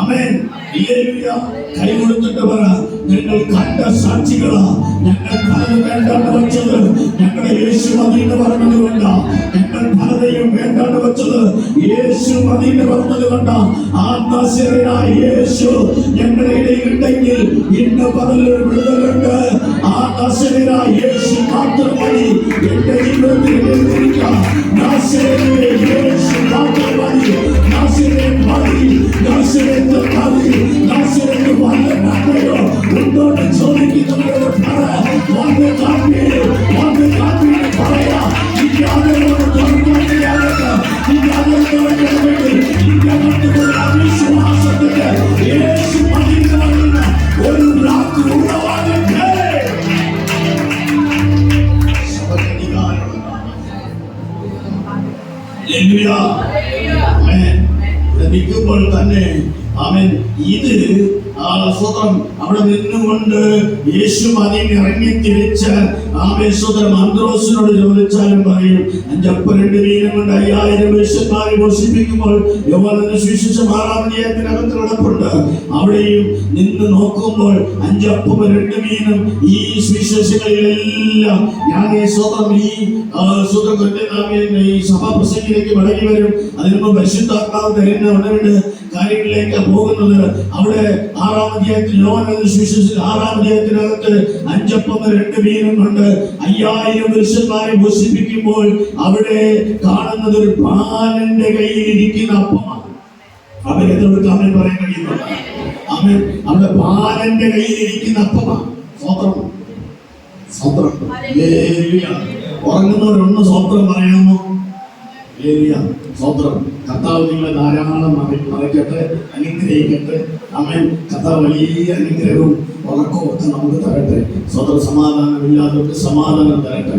ആമേൻ, ഹല്ലേലൂയ. കൈ കൊടുത്തിട്ട് പറ, ഞങ്ങൾ കണ്ട സാക്ഷികളാ. ഞങ്ങൾ പലത് വേണ്ടാണ്ട് വെച്ചത് ഞങ്ങളുടെ യേശു മതിയെന്ന് പറഞ്ഞത് കൊണ്ടാ. ഞങ്ങൾ പലതെയും വേണ്ടാണ്ട് വെച്ചത് യേശു മതിയെന്ന് പറഞ്ഞത് കൊണ്ടാ. ആ നാസറേയനായ യേശു ഞങ്ങളുടെ ഇടയിൽ ഉണ്ടെങ്കിൽ ഇന്ന് പകലൊരു വിടുതലുണ്ട്. ആ നാസറേയനായ യേശു മാത്രം മതി എന്റെ ജീവിതത്തിൽ എഴുതിയിരിക്കാം. നാസറേയനായ യേശു മാത്രം മതി. നാസറേയൻ മതി, നാസറേയൻ മതി, നാസറേയൻ വല്ലയോ ഉണ്ടോട്ട് ചോദിക്കുന്നവരോട് പറ, വന്ന് കാപ്പി പറയാ. വിശ്വാസത്തിന്റെ യേശു മതിയെന്ന് പറയുന്ന ഒരു വാക്ക് ഉള്ളവാകട്ടെ. നിൽക്കുമ്പോൾ തന്നെ അവൻ ഇത് സ്വതം അവിടെ നിന്നുകൊണ്ട് യേശു മതിയിൽ ഇറങ്ങി തിരിച്ച് സ്വതം അന്ത്രോസിനോട് ചോദിച്ചാലും പറയും, 5 2 മീനും കൊണ്ട് 5000 മനുഷ്യന്മാരെ പോഷിപ്പിക്കുമ്പോൾ യോഹന്നാന്റെ സുവിശേഷം 6-ാം അധ്യായത്തിനകത്ത് കിടപ്പുണ്ട്. അവിടെയും നിന്ന് നോക്കുമ്പോൾ 5 അപ്പവും 2 മീനും ഈ സുവിശേഷങ്ങളിലെല്ലാം ഞാൻ സ്വതം ഈ സഭാപ്രസംഗിലേക്ക് മടങ്ങി വരും. അതിനുമ്പ് പരിശുദ്ധാത്മാവ് തരുന്ന ഉടനെ കാര്യങ്ങളിലേക്ക് പോകുന്നത്. അവിടെ 6-ാം അധ്യായത്തിൽ യോഹന്നാന്റെ സുവിശേഷം 6-ാം അധ്യായത്തിനകത്ത് 5 അപ്പവും 2 മീനും കൊണ്ട് 5000 പുരുഷന്മാരെ പോഷിപ്പിക്കുമ്പോൾ അവിടെ കാണുന്നത് ഒരു ബാലന്റെ കയ്യിൽ ഇരിക്കുന്ന അപ്പമാണ്. അവൻ എന്തോട് അവൻ പറയാൻ കഴിയുന്നുണ്ട്? അവൻ അവിടെ ബാലന്റെ കയ്യിൽ ഇരിക്കുന്ന അപ്പമാണ്. സ്വത്രം സ്വത്രം ഉറങ്ങുന്നവരൊന്ന് സ്വത്രം പറയാമോ? സ്വത്രം. കർത്താവ് നിങ്ങളെ ധാരാളം മറയ്ക്കട്ടെ, അനുഗ്രഹിക്കട്ടെ. അവൻ കർത്താവ് വലിയ അനുഗ്രഹവും ഉറക്കവും ഒക്കെ നമുക്ക് തരട്ടെ. സ്വതന്ത്ര സമാധാനമില്ലാത്തവർക്ക് സമാധാനം തരട്ടെ.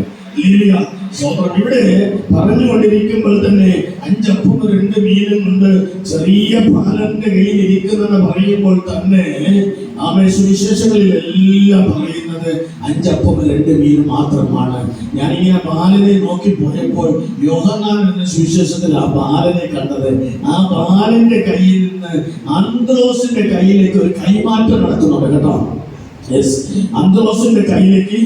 സ്വതന്ത്രം. ഇവിടെ പറഞ്ഞുകൊണ്ടിരിക്കുമ്പോൾ തന്നെ 5 അപ്പവും 2 മീനും കൊണ്ട് ചെറിയ ബാലന്റെ കയ്യിൽ ഇരിക്കുന്നെന്ന് പറയുമ്പോൾ തന്നെ സുവിശേഷങ്ങളിലെല്ലാം പറയുന്നത് 5 അപ്പവും 2 മീനും മാത്രമാണ്. ഞാനിങ്ങനെ ബാലനെ നോക്കി പോയപ്പോൾ യോഹന്നാൻ എന്ന സുവിശേഷത്തിൽ ആ ബാലനെ കണ്ടത്. ആ ബാലന്റെ കയ്യിൽ നിന്ന് അന്ത്രോസിന്റെ കയ്യിലേക്ക് ഒരു കൈമാറ്റം നടക്കുന്നുണ്ട് കേട്ടോ. അന്ത്രോസിന്റെ കയ്യിലേക്ക്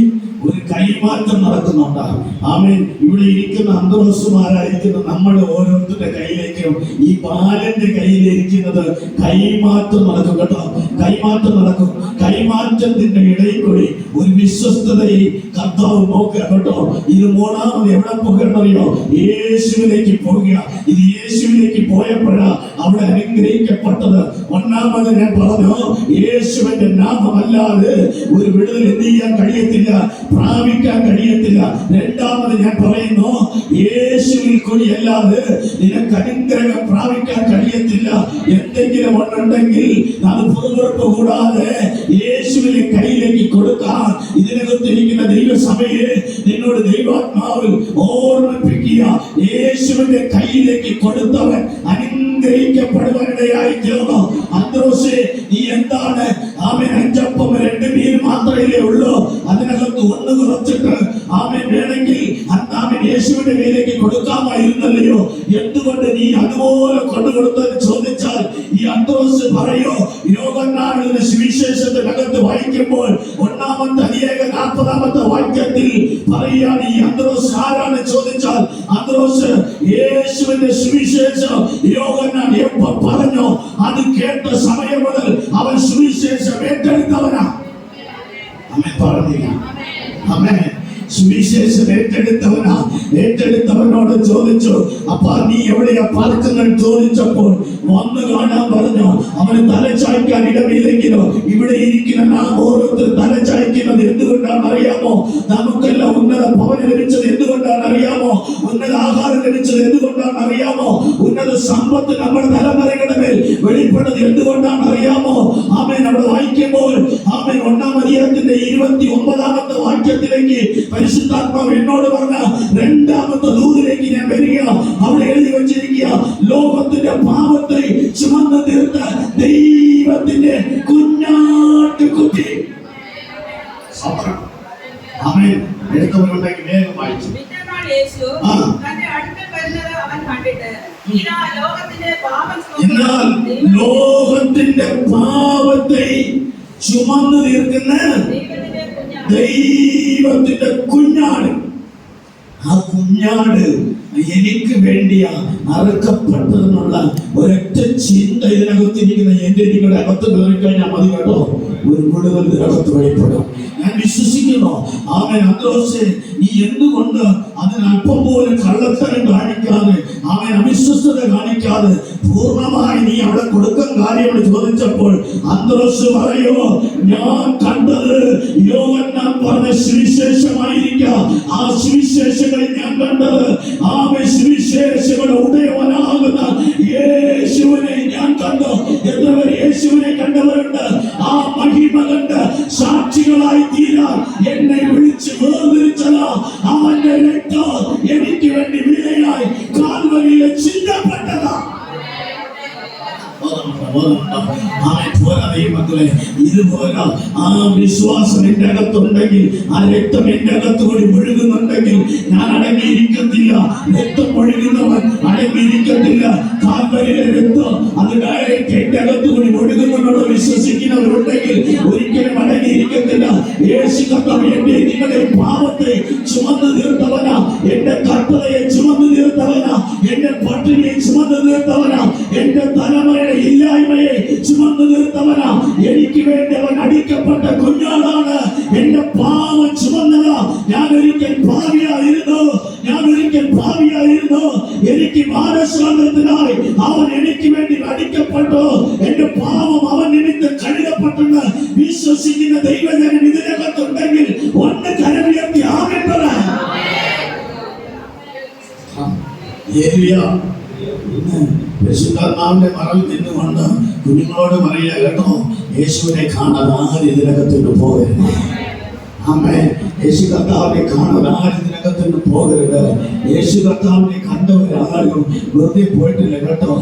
ഒരു കൈമാറ്റം നടക്കുന്നുണ്ട്. ആമേൻ. ഇവിടെ ഇരിക്കുന്ന അന്ത്രോസുമാരായിരിക്കുന്ന നമ്മുടെ ഓരോരുത്തരുടെ കയ്യിലേക്കും ഈ ബാലന്റെ കയ്യിലിരിക്കുന്നത് കൈമാറ്റം നടക്കും കേട്ടോ. കൈമാറ്റം നടക്കും. കൈമാറ്റത്തിന്റെ ഇടയിൽ കൂടി ഒരു വിശ്വസ്തതയെ കർത്താവ് നോക്കുക കേട്ടോ. ഇത് 3ാമത് എവിടെ പോകണമെന്നറിയോ? യേശുവിലേക്ക് പോകുക. ഇത് യേശുവിലേക്ക് പോയപ്പോഴാ അവിടെ അനുഗ്രഹിക്കപ്പെട്ടത്. 1ാമത് ഞാൻ പറഞ്ഞു, യേശുവിന്റെ നാമമല്ലാതെ ഒരു വിടുതൽ എന്ത് ചെയ്യാൻ കഴിയത്തില്ല, പ്രാപിക്കാൻ കഴിയത്തില്ല. 2ാമത് ഞാൻ പറയുന്നു, യേശുവിൽ കൂടി അല്ലാതെ നിനക്ക് അനുഗ്രഹം പ്രാപിക്കാൻ കഴിയത്തില്ല. എന്തെങ്കിലും ഒന്നുണ്ടെങ്കിൽ അത് പുറത്തുറപ്പ് കൂടാതെ യേശുവിനെ കയ്യിലേക്ക് കൊടുക്കാൻ ഇതിനകത്തിരിക്കുന്ന ദൈവസഭയെ നിന്നോട് ദൈവാത്മാവിൽ ഓർമ്മിപ്പിക്കുക. യേശുവിന്റെ കയ്യിലേക്ക് കൊടുത്തവൻ അനുഗ്രഹിക്കപ്പെടുവാനിടയായി തീർന്നു. അന്ത്രോസേ, നീ എന്താണ്? ആമേൻ. 5 അപ്പവും 2 മീനും മാത്രമേ ഉള്ളൂ. അതിനകത്ത് ഒന്ന് കുറച്ചിട്ട് ആമേൻ വേണമെങ്കിൽ ആമേൻ യേശുവിന്റെ കയ്യിലേക്ക് കൊടുക്കാമായിരുന്നല്ലയോ? എന്തുകൊണ്ട് നീ അതുപോലെ കൊണ്ടുകൊടുത്തെന്ന് ചോദിച്ചാൽ ഈ അന്ത്രോസ് പറയോ, യോഹന്നാന്റെ സുവിശേഷത്തിനകത്ത് വായിക്കുമ്പോൾ 1-ാമത്തെ അധ്യായം 40-ാമത്തെ വാക്യത്തിൽ പറയുകയാണ്. ഈ അന്ത്രോസ് ആരാണ് ചോദിച്ചാൽ, അന്ത്രോസ് യേശുവിന്റെ സുവിശേഷം യോഹന്നാൻ എപ്പോ പറഞ്ഞോ അത് കേട്ട സമയം മുതൽ അവൻ സുവിശേഷം ഏറ്റെടുത്തവനാ. അമ്മ പറഞ്ഞില്ല. അമ്മേ, സുവിശേഷം ഏറ്റെടുത്തവനോട് ചോദിച്ചു, അപ്പാ നീ എവിടെയാ പാർക്കുന്നത് ചോദിച്ചപ്പോൾ വന്ന് കാണാൻ പറഞ്ഞു. അവന് തലച്ചായ്ക്കാൻ ഇടമില്ലെങ്കിലോ ഇവിടെ ഇരിക്കുന്ന നാം ഓരോരുത്തർ തലച്ചായ്ക്കുന്നത് എന്തുകൊണ്ടാണ് എന്തുകൊണ്ടാണ് അറിയാമോ? നമുക്കെല്ലാം ഉന്നത ഭവനം ലഭിച്ചത് എന്തുകൊണ്ടാണ് അറിയാമോ? ഉന്നത ആഹാരം ലഭിച്ചത് എന്തുകൊണ്ടാണ് അറിയാമോ? ഉന്നത സമ്പത്ത് നമ്മുടെ തലമുറകളുടെ മേൽ വെളിപ്പെട്ടത് എന്തുകൊണ്ടാണ് അറിയാമോ? ആമേൻ. അവിടെ വായിക്കുമ്പോൾ ആമേൻ 1-ാം അധ്യായത്തിന്റെ 29-ാമത്തെ വാക്യത്തിലേക്ക് പരിശുദ്ധാത്മാവ് എന്നോട് പറഞ്ഞ 2-ാമത്തെ ദൂതിലേക്ക് ഞാൻ വരിക. അവിടെ എഴുതി വച്ചിരിക്കുക, ലോകത്തിന്റെ പാപത്തെ ചുമന്ന് തീർത്ത ദൈവത്തിന്റെ കുഞ്ഞാട്ടുകുട്ടി. ആമേൻ. എടുത്തവരുണ്ടെങ്കിൽ വേഗം വായിച്ചു. എന്നാൽ ലോകത്തിന്റെ പാപത്തെ ചുമന്നു തീർക്കുന്ന ദൈവത്തിന്റെ കുഞ്ഞാട്, ആ കുഞ്ഞാട് എനിക്ക് വേണ്ടിയാ അറുക്കപ്പെട്ടതെന്നുള്ള ഒരൊറ്റ ചിന്ത ഇതിനകത്തിരിക്കുന്ന എന്റെ നിങ്ങളുടെ അകത്ത് കയറിക്കഴിഞ്ഞാൽ മതി കേട്ടോ. ഒരു വിടുതൽ ഇതിനകത്ത് വെളിപ്പെടും. ഞാൻ വിശ്വസിക്കുന്നു. ആമേൻ. അന്ത്രോസേ, നീ എന്തുകൊണ്ട് അതിന് അല്പം പോലും കള്ളത്തരം കാണിക്കാതെ, ആമേൻ, അവിശ്വസ്തത കാണിക്കാതെ പൂർണ്ണമായി നീ അവിടെ കൊടുക്കാൻ കാര്യങ്ങൾ ചോദിച്ചപ്പോൾ അന്ത്രോസ് പറയോ, ഞാൻ കണ്ടത് യോഹന്നാൻ പറഞ്ഞ സുവിശേഷമായിരിക്കാം. ആ സുവിശേഷങ്ങളിൽ ഞാൻ കണ്ടത് ആമേൻ സുവിശേഷങ്ങളുടെ ഉടയവനാകുന്ന യേശുവിനെ ഞാൻ കണ്ടു. എത്ര പേർ യേശുവിനെ കണ്ടവരുണ്ട്? ആ മഹിമ കണ്ട് സാക്ഷികളായി തീരാൻ എന്നെ വിളിച്ച് വേർതിരിച്ചതാ. അവന്റെ രക്തം എനിക്ക് വേണ്ടി വിലയായി കാൽവരിയിൽ ചിന്തപ്പെട്ടതാ. മക്കളെ, ഇതുപോലെ ആ വിശ്വാസം എന്റെ അകത്തുണ്ടെങ്കിൽ, ആ രക്തം എന്റെ അകത്ത് കൂടി ഒഴുകുന്നുണ്ടെങ്കിൽ ഞാൻ അടങ്ങിയിരിക്കത്തില്ല. രക്തം ഒഴുകുന്നവൻ അടങ്ങിയിരിക്കത്തില്ല. കാൽവരിയിലെ രക്തം അത് ഡയറക്റ്റ് എന്റെ അകത്ത് കൂടി ഒഴുകുന്നുണ്ടോ വിശ്വസിക്കുന്നവരുണ്ടെങ്കിൽ ഒരിക്കലും അടങ്ങിയിരിക്കത്തില്ല. യേശു കർത്താവ് എന്റെ നിങ്ങളുടെ പാപത്തെ ചുമന്നു തീർത്തവനാ, എന്റെ കർത്തതയെ ചുമന്നു തീർത്തവനാ, എന്റെ പട്ടിണിയെ ചുമന്നു തീർത്തവനാ, എന്റെ തലമുറയുടെ ഇല്ലായ്മയെ ചുമന്നു തീർത്തവനാ. എനിക്ക് വേണ്ടി അവൻ അടിക്കപ്പെട്ട കുഞ്ഞാടാണ്. എന്റെ പാവം ചുമന്നതാ. ഞാൻ ഒരിക്കൽ ഭാവിയായിരുന്നു. എനിക്ക് മാനസാന്തരത്തിനായി അവൻ എനിക്ക് വേണ്ടി അടിക്കപ്പെട്ടു. എന്റെ പാവം അവൻ നിമിത്തം കഴുകപ്പെട്ടെന്ന് വിശ്വസിക്കുന്ന ദൈവജനം ഇതിനകത്തുണ്ടെങ്കിൽ ഒന്ന് കരമുയർത്തി ആമേൻ പറ. പരിശുദ്ധാത്മാവിന്റെ മറവിൽ നിന്നുകൊണ്ട് കുഞ്ഞുങ്ങളോട് പറയുക കേട്ടോ, യേശുവിനെ കാണാൻ ആരും ഇതിനകത്തോട്ട് പോകരുത്. ആമേൻ. യേശു കർത്താവിനെ കാണാൻ ആരും ഇതിനകത്തോട്ട് പോകരുത്. യേശു കർത്താവിനെ കണ്ടവരാരും വെറുതെ പോയിട്ടില്ല കേട്ടോ.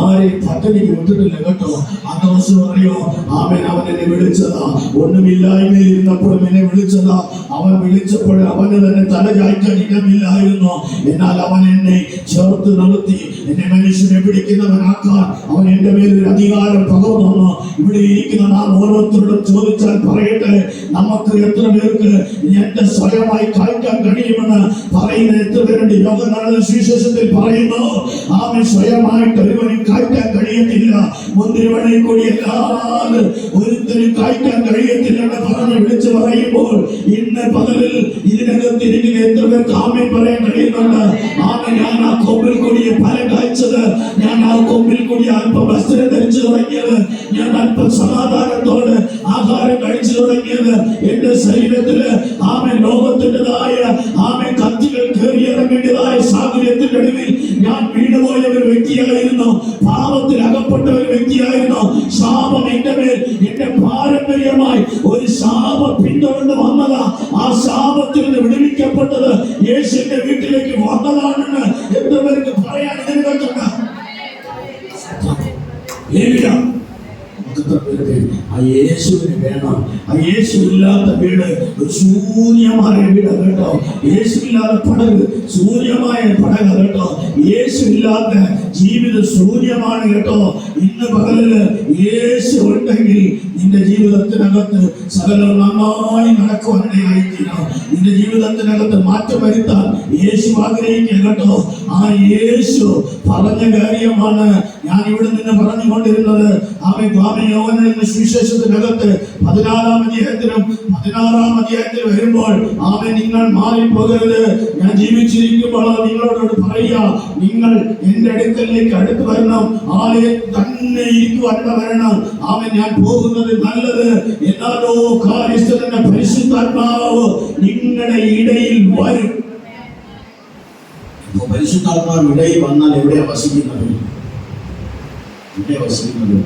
ആരെയും പട്ടിണിക്ക് വിട്ടിട്ടില്ല കേട്ടോ. അന്തോസ് പറയോ, ആമേൻ, അവൻ എന്നെ വിളിച്ചതാ. ഒന്നുമില്ലായ്മയിൽ ഇരുന്നപ്പോഴും എന്നെ വിളിച്ചതാ. അവൻ വിളിച്ചപ്പോൾ അവന് തന്നെ തല ചായ്ക്കാൻ ഇടമില്ലായിരുന്നു. എന്നാൽ അവൻ എന്നെ ചേർത്ത് നിർത്തി എന്നെ മനുഷ്യനെ പിടിക്കുന്നവനാക്കാൻ അവൻ എന്റെ മേലൊരു അധികാരം പകർന്നു. ഇവിടെ ഇരിക്കുന്ന നാം ഓരോരുത്തരോടും ചോദിച്ചാൽ പറയട്ടെ, നമുക്ക് എത്ര പേർക്ക് എന്റെ സ്വയമായി കായ്ക്കാൻ കഴിയുമെന്ന് പറയുന്ന എത്ര പേരുണ്ട്? യോഹന്നാന്റെ സുവിശേഷത്തിൽ പറയുന്നു, ആമേൻ, സ്വയമായിട്ട് ഒരുവനും കായ്ക്കാൻ കഴിയത്തില്ല. മുന്തിരിവള്ളിയിൽ കൂടി എല്ലാവരും ഒരുത്തരും കായ്ക്കാൻ കഴിയത്തില്ലെന്ന് പറഞ്ഞ് വിളിച്ചു പറയുമ്പോൾ ഇന്ന് പകലിൽ ഇതിനകത്ത് ഇരിക്കുന്ന എത്ര പേർക്ക് ആമേൻ പറയാൻ കഴിയുന്നുണ്ട്? ആമേൻ. ഞാൻ ആ കൊമ്പിൽ കൂടിയ ഫലം കായ്ച്ചത്, ഞാൻ ആ കൊമ്പിൽ കൂടി അല്പം വസ്ത്രം ധരിച്ചു തുടങ്ങിയത്, ഞാൻ അല്പം സമാധാനത്തോട് ആഹാരം കഴിച്ചു തുടങ്ങിയത്, എന്റെ ശരീരത്തില് ആമേൻ ലോകത്തിൻ്റെതായ ആമേൻ കത്തികൾ കയറിയിറങ്ങേണ്ടതായ സാഹചര്യത്തിന്റെ നടുവിൽ ഞാൻ വീണുപോയ ഒരു വ്യക്തിയായിരുന്നു. പാപത്തിൽ അകപ്പെട്ട ഒരു വ്യക്തിയായിരുന്നു. ശാപം എന്റെ മേൽ, എന്റെ പാരമ്പര്യമായി ഒരു ശാപം പിന്തുടർന്ന് വന്നതാ. ആ ശാപത്തിൽ നിന്ന് വിടുവിക്കപ്പെട്ടത് യേശുവിന്റെ വീട്ടിലേക്ക് വന്നതാണെന്ന് എത്ര പേർക്ക് പറയാൻ ഇതിനകത്തുണ്ട്? ആ യേശുവിന് വേണം. ആ യേശു ഇല്ലാത്ത വീട് ഒരു ശൂന്യമായ വീട് കേട്ടോ. യേശു ഇല്ലാത്ത പടക് ശൂന്യമായ പടക കേട്ടോ. യേശു ഇല്ലാത്ത ജീവിതം ശൂന്യമാണ് കേട്ടോ. ഇന്ന് പകലില് യേശു ഉണ്ടെങ്കിൽ നിന്റെ ജീവിതത്തിനകത്ത് സകലം നന്നായി നടക്കുവാനിടയായിത്തീരും. നിന്റെ ജീവിതത്തിനകത്ത് മാറ്റം വരുത്താൻ യേശു ആഗ്രഹിക്കുക കേട്ടോ. ആ യേശു പറഞ്ഞ കാര്യമാണ് ഞാൻ ഇവിടെ നിന്ന് പറഞ്ഞുകൊണ്ടിരുന്നത്. യോഹന്നാന്റെ സുവിശേഷത്തിനകത്ത് 14-ാം അധ്യായത്തിലും 16-ാം അധ്യായത്തിൽ വരുമ്പോൾ ആമേൻ, നിങ്ങൾ മാറിപ്പോകരുത്. ഞാൻ ജീവിച്ചിരിക്കുമ്പോൾ നിങ്ങളോട് പറയുക, നിങ്ങൾ എന്റെ അടുക്കലേക്ക് അടുത്ത് വരണം. ആലയം തന്നെ ഇരിക്കുവാൻ വരണം. അവൻ ഞാൻ പോകുന്നത് നല്ലത് എന്നാലോ കാര്യസ്ഥന്റെ പരിശുദ്ധാത്മാവ് നിങ്ങളുടെ ഇടയിൽ വരും. പരിശുദ്ധാത്മാവ് ഇടയിൽ വന്നാൽ എവിടെയാ വസിക്കുന്നത്? എവിടെയാ വസിക്കുന്നത്?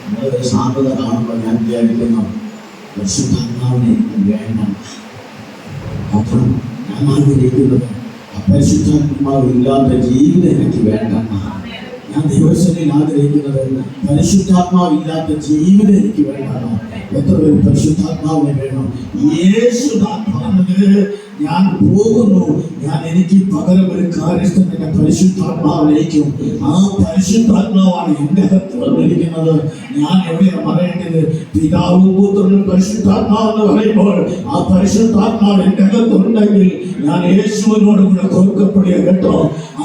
നിങ്ങളൊരു സാധ്യത കാണുമ്പോൾ ഞാൻ വിചാരിക്കുന്നു പരിശുദ്ധാത്മാവിനെ വേണ്ട. അപ്പോൾ ഞാൻ ആഗ്രഹിക്കുന്നത് പരിശുദ്ധാത്മാവ് ഇല്ലാത്ത ജീവിതം എനിക്ക് വേണ്ട. ഞാൻ ദിവസത്തിൽ ആഗ്രഹിക്കുന്നത് പരിശുദ്ധാത്മാവില്ലാത്ത ജീവിതം എനിക്ക് വേണ്ട. എത്ര പേര് പരിശുദ്ധാത്മാവിനെ വേണം? യേശുദാത്മാവിന് ഞാൻ പോകുന്നു, ഞാൻ എനിക്ക് പകരം ഒരു കാര്യസ്ഥന്റെ പരിശുദ്ധാത്മാവിലേക്കും. ആ പരിശുദ്ധാത്മാവാണ് എന്റെ അകത്ത് വന്നിരിക്കുന്നത്. ഞാൻ എവിടെയാ പറയേണ്ടത്? പിതാവും പുത്രനും പരിശുദ്ധാത്മാവെന്ന് പറയുമ്പോൾ ആ പരിശുദ്ധാത്മാവ് എന്റെ അകത്തുണ്ടെങ്കിൽ ഞാൻ യേശുവിനോട് കൂടെ കോർക്കപ്പെടുക കേട്ടോ.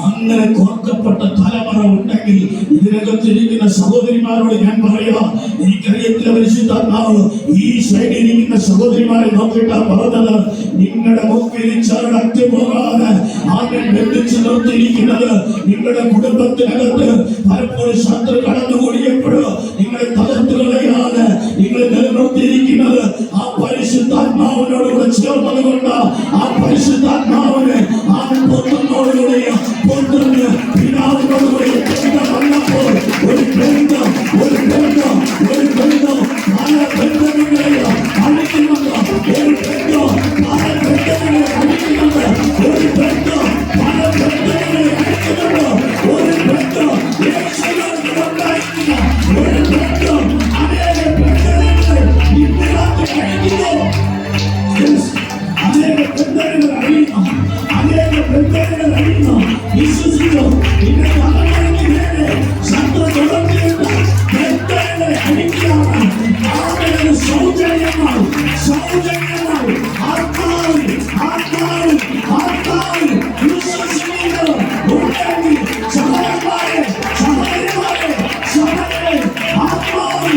അങ്ങനെ കോർക്കപ്പെട്ട തലമുറ ഉണ്ടെങ്കിൽ ഇതിനകത്തിരിക്കുന്ന സഹോദരിമാരോട് ഞാൻ പറയാം, എനിക്കറിയത്തില്ല പരിശുദ്ധാത്മാവ് ഈ സൈഡിലിരിക്കുന്ന സഹോദരിമാരെ നോക്കിയിട്ടാ പറഞ്ഞത്, നിങ്ങളുടെ മുമ്പിൽ ചരടറ്റ് പോകാതെ ആദ്യം ബന്ധിച്ചു നിർത്തിയിരിക്കുന്നത് നിങ്ങളുടെ കുടുംബത്തിനകത്ത് പലപ്പോഴും ശത്രു കടന്നുകൂടിയപ്പോഴും നിങ്ങളെ തകർത്തു കളയാതെ നിങ്ങൾ നിലനിർത്തിയിരിക്കുന്നത് ആ പരിശുദ്ധാത്മാവിനോടുകൂടെ ചേർന്നത് കൊണ്ട് ആ പരിശുദ്ധാത്മാവിനെ ആ പുത്രനോടുകൂടെ പുത്രന് പിതാവിനോടുകൂടെ വന്നപ്പോൾ ഒരു ബന്ധം പല ബന്ധങ്ങളെ അടിക്കുന്നുണ്ട്. ഒരു ബന്ധം പല ബന്ധങ്ങളെ അടിക്കുന്നുണ്ട്. ഒരു ബന്ധം പല ബന്ധങ്ങളെ അടിക്കുന്നുണ്ട്. ഒരു ബന്ധം യേശുവിനോടുണ്ടായിരിക്കുന്ന ഒരു ബന്ധം അനേക ബന്ധങ്ങളെ ഇന്നത്തെ അടിക്കുന്നു. അനേക ബന്ധങ്ങൾ അടിയുന്നു. അനേക ബന്ധങ്ങൾ അടിയുന്നു. വിശ്വസിച്ചോ? നിന്റെ തലമുറയ്ക്ക് നേരെ ശത്രു തുടർന്നിരുന്ന ബന്ധങ്ങളെ അടിക്കുകയാണ്. അവരുടെ സൗജന്യമാണ് ആത്മാവിൽ വിശ്വസിക്കുന്നത് ഉണ്ടെങ്കിൽ സഹോദരന്മാരെ ആത്മാവിൽ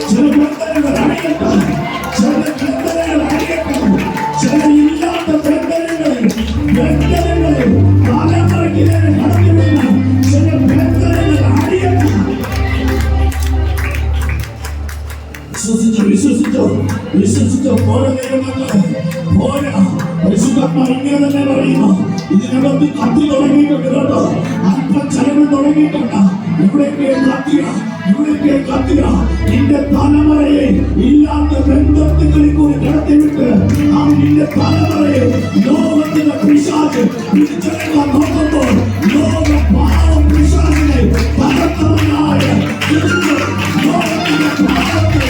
ചില ബന്ധങ്ങൾ അടിക്കട്ടെ, ചില ഇല്ലാത്ത ബന്ധങ്ങളിൽ തലമുറയ്ക്ക് നേരെ നടത്തിവിടുന്ന ചില ബന്ധങ്ങൾ അടിയട്ടെ. വിശ്വസിച്ചോ പോരാ. പരിശുദ്ധാത്മാവ് ഇങ്ങനെ തന്നെ പറയുന്നു. ഇതിനകത്ത് കത്തി തുടങ്ങിയിട്ടുണ്ട് കേട്ടോ. അല്പം ചലനം തുടങ്ങിയിട്ടുണ്ട്. ഇവിടേക്ക് കത്തുക. നിന്റെ തലമുറയെ ഇല്ലാത്ത ബന്ധത്തുകളിൽ കൂടി കടത്തിവിട്ട് ആ നിന്റെ തലമുറയെ ലോകത്തിന്റെ പിശാച് പിടിച്ചെടുക്കാൻ നോക്കുമ്പോൾ ലോക പാവം പിശാചിനെ തകർത്തവനായ ലോകത്തിന്റെ പാവത്തെ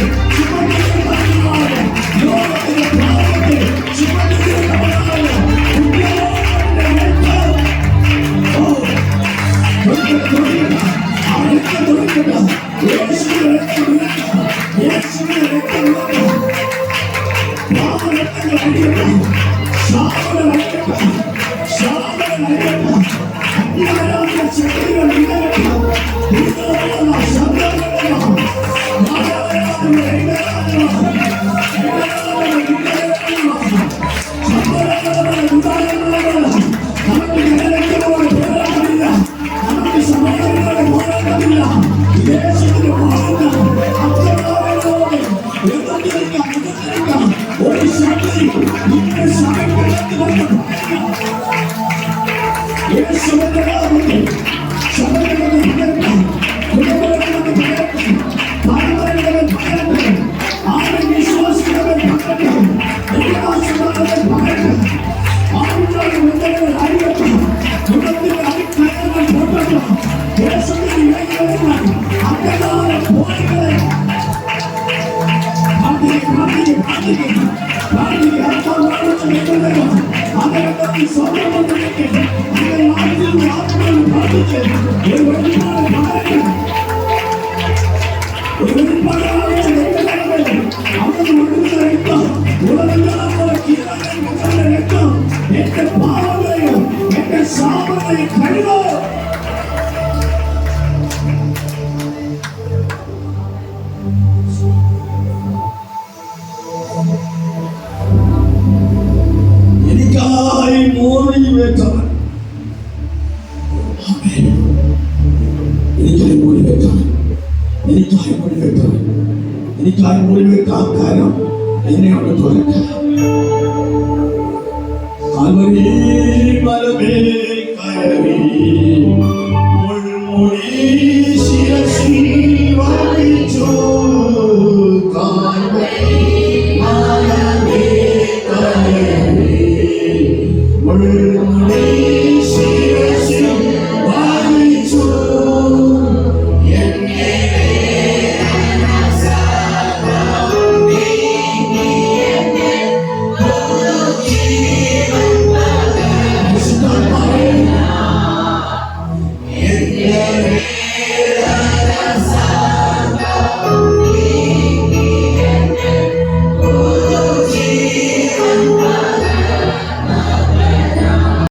എനിക്കായി മുറിവേറ്റ ആ കാര്യം എന്നെ ഒന്ന് തുറക്കാം. കാൽവരി മലമേൽ കയറി മുൾമുടി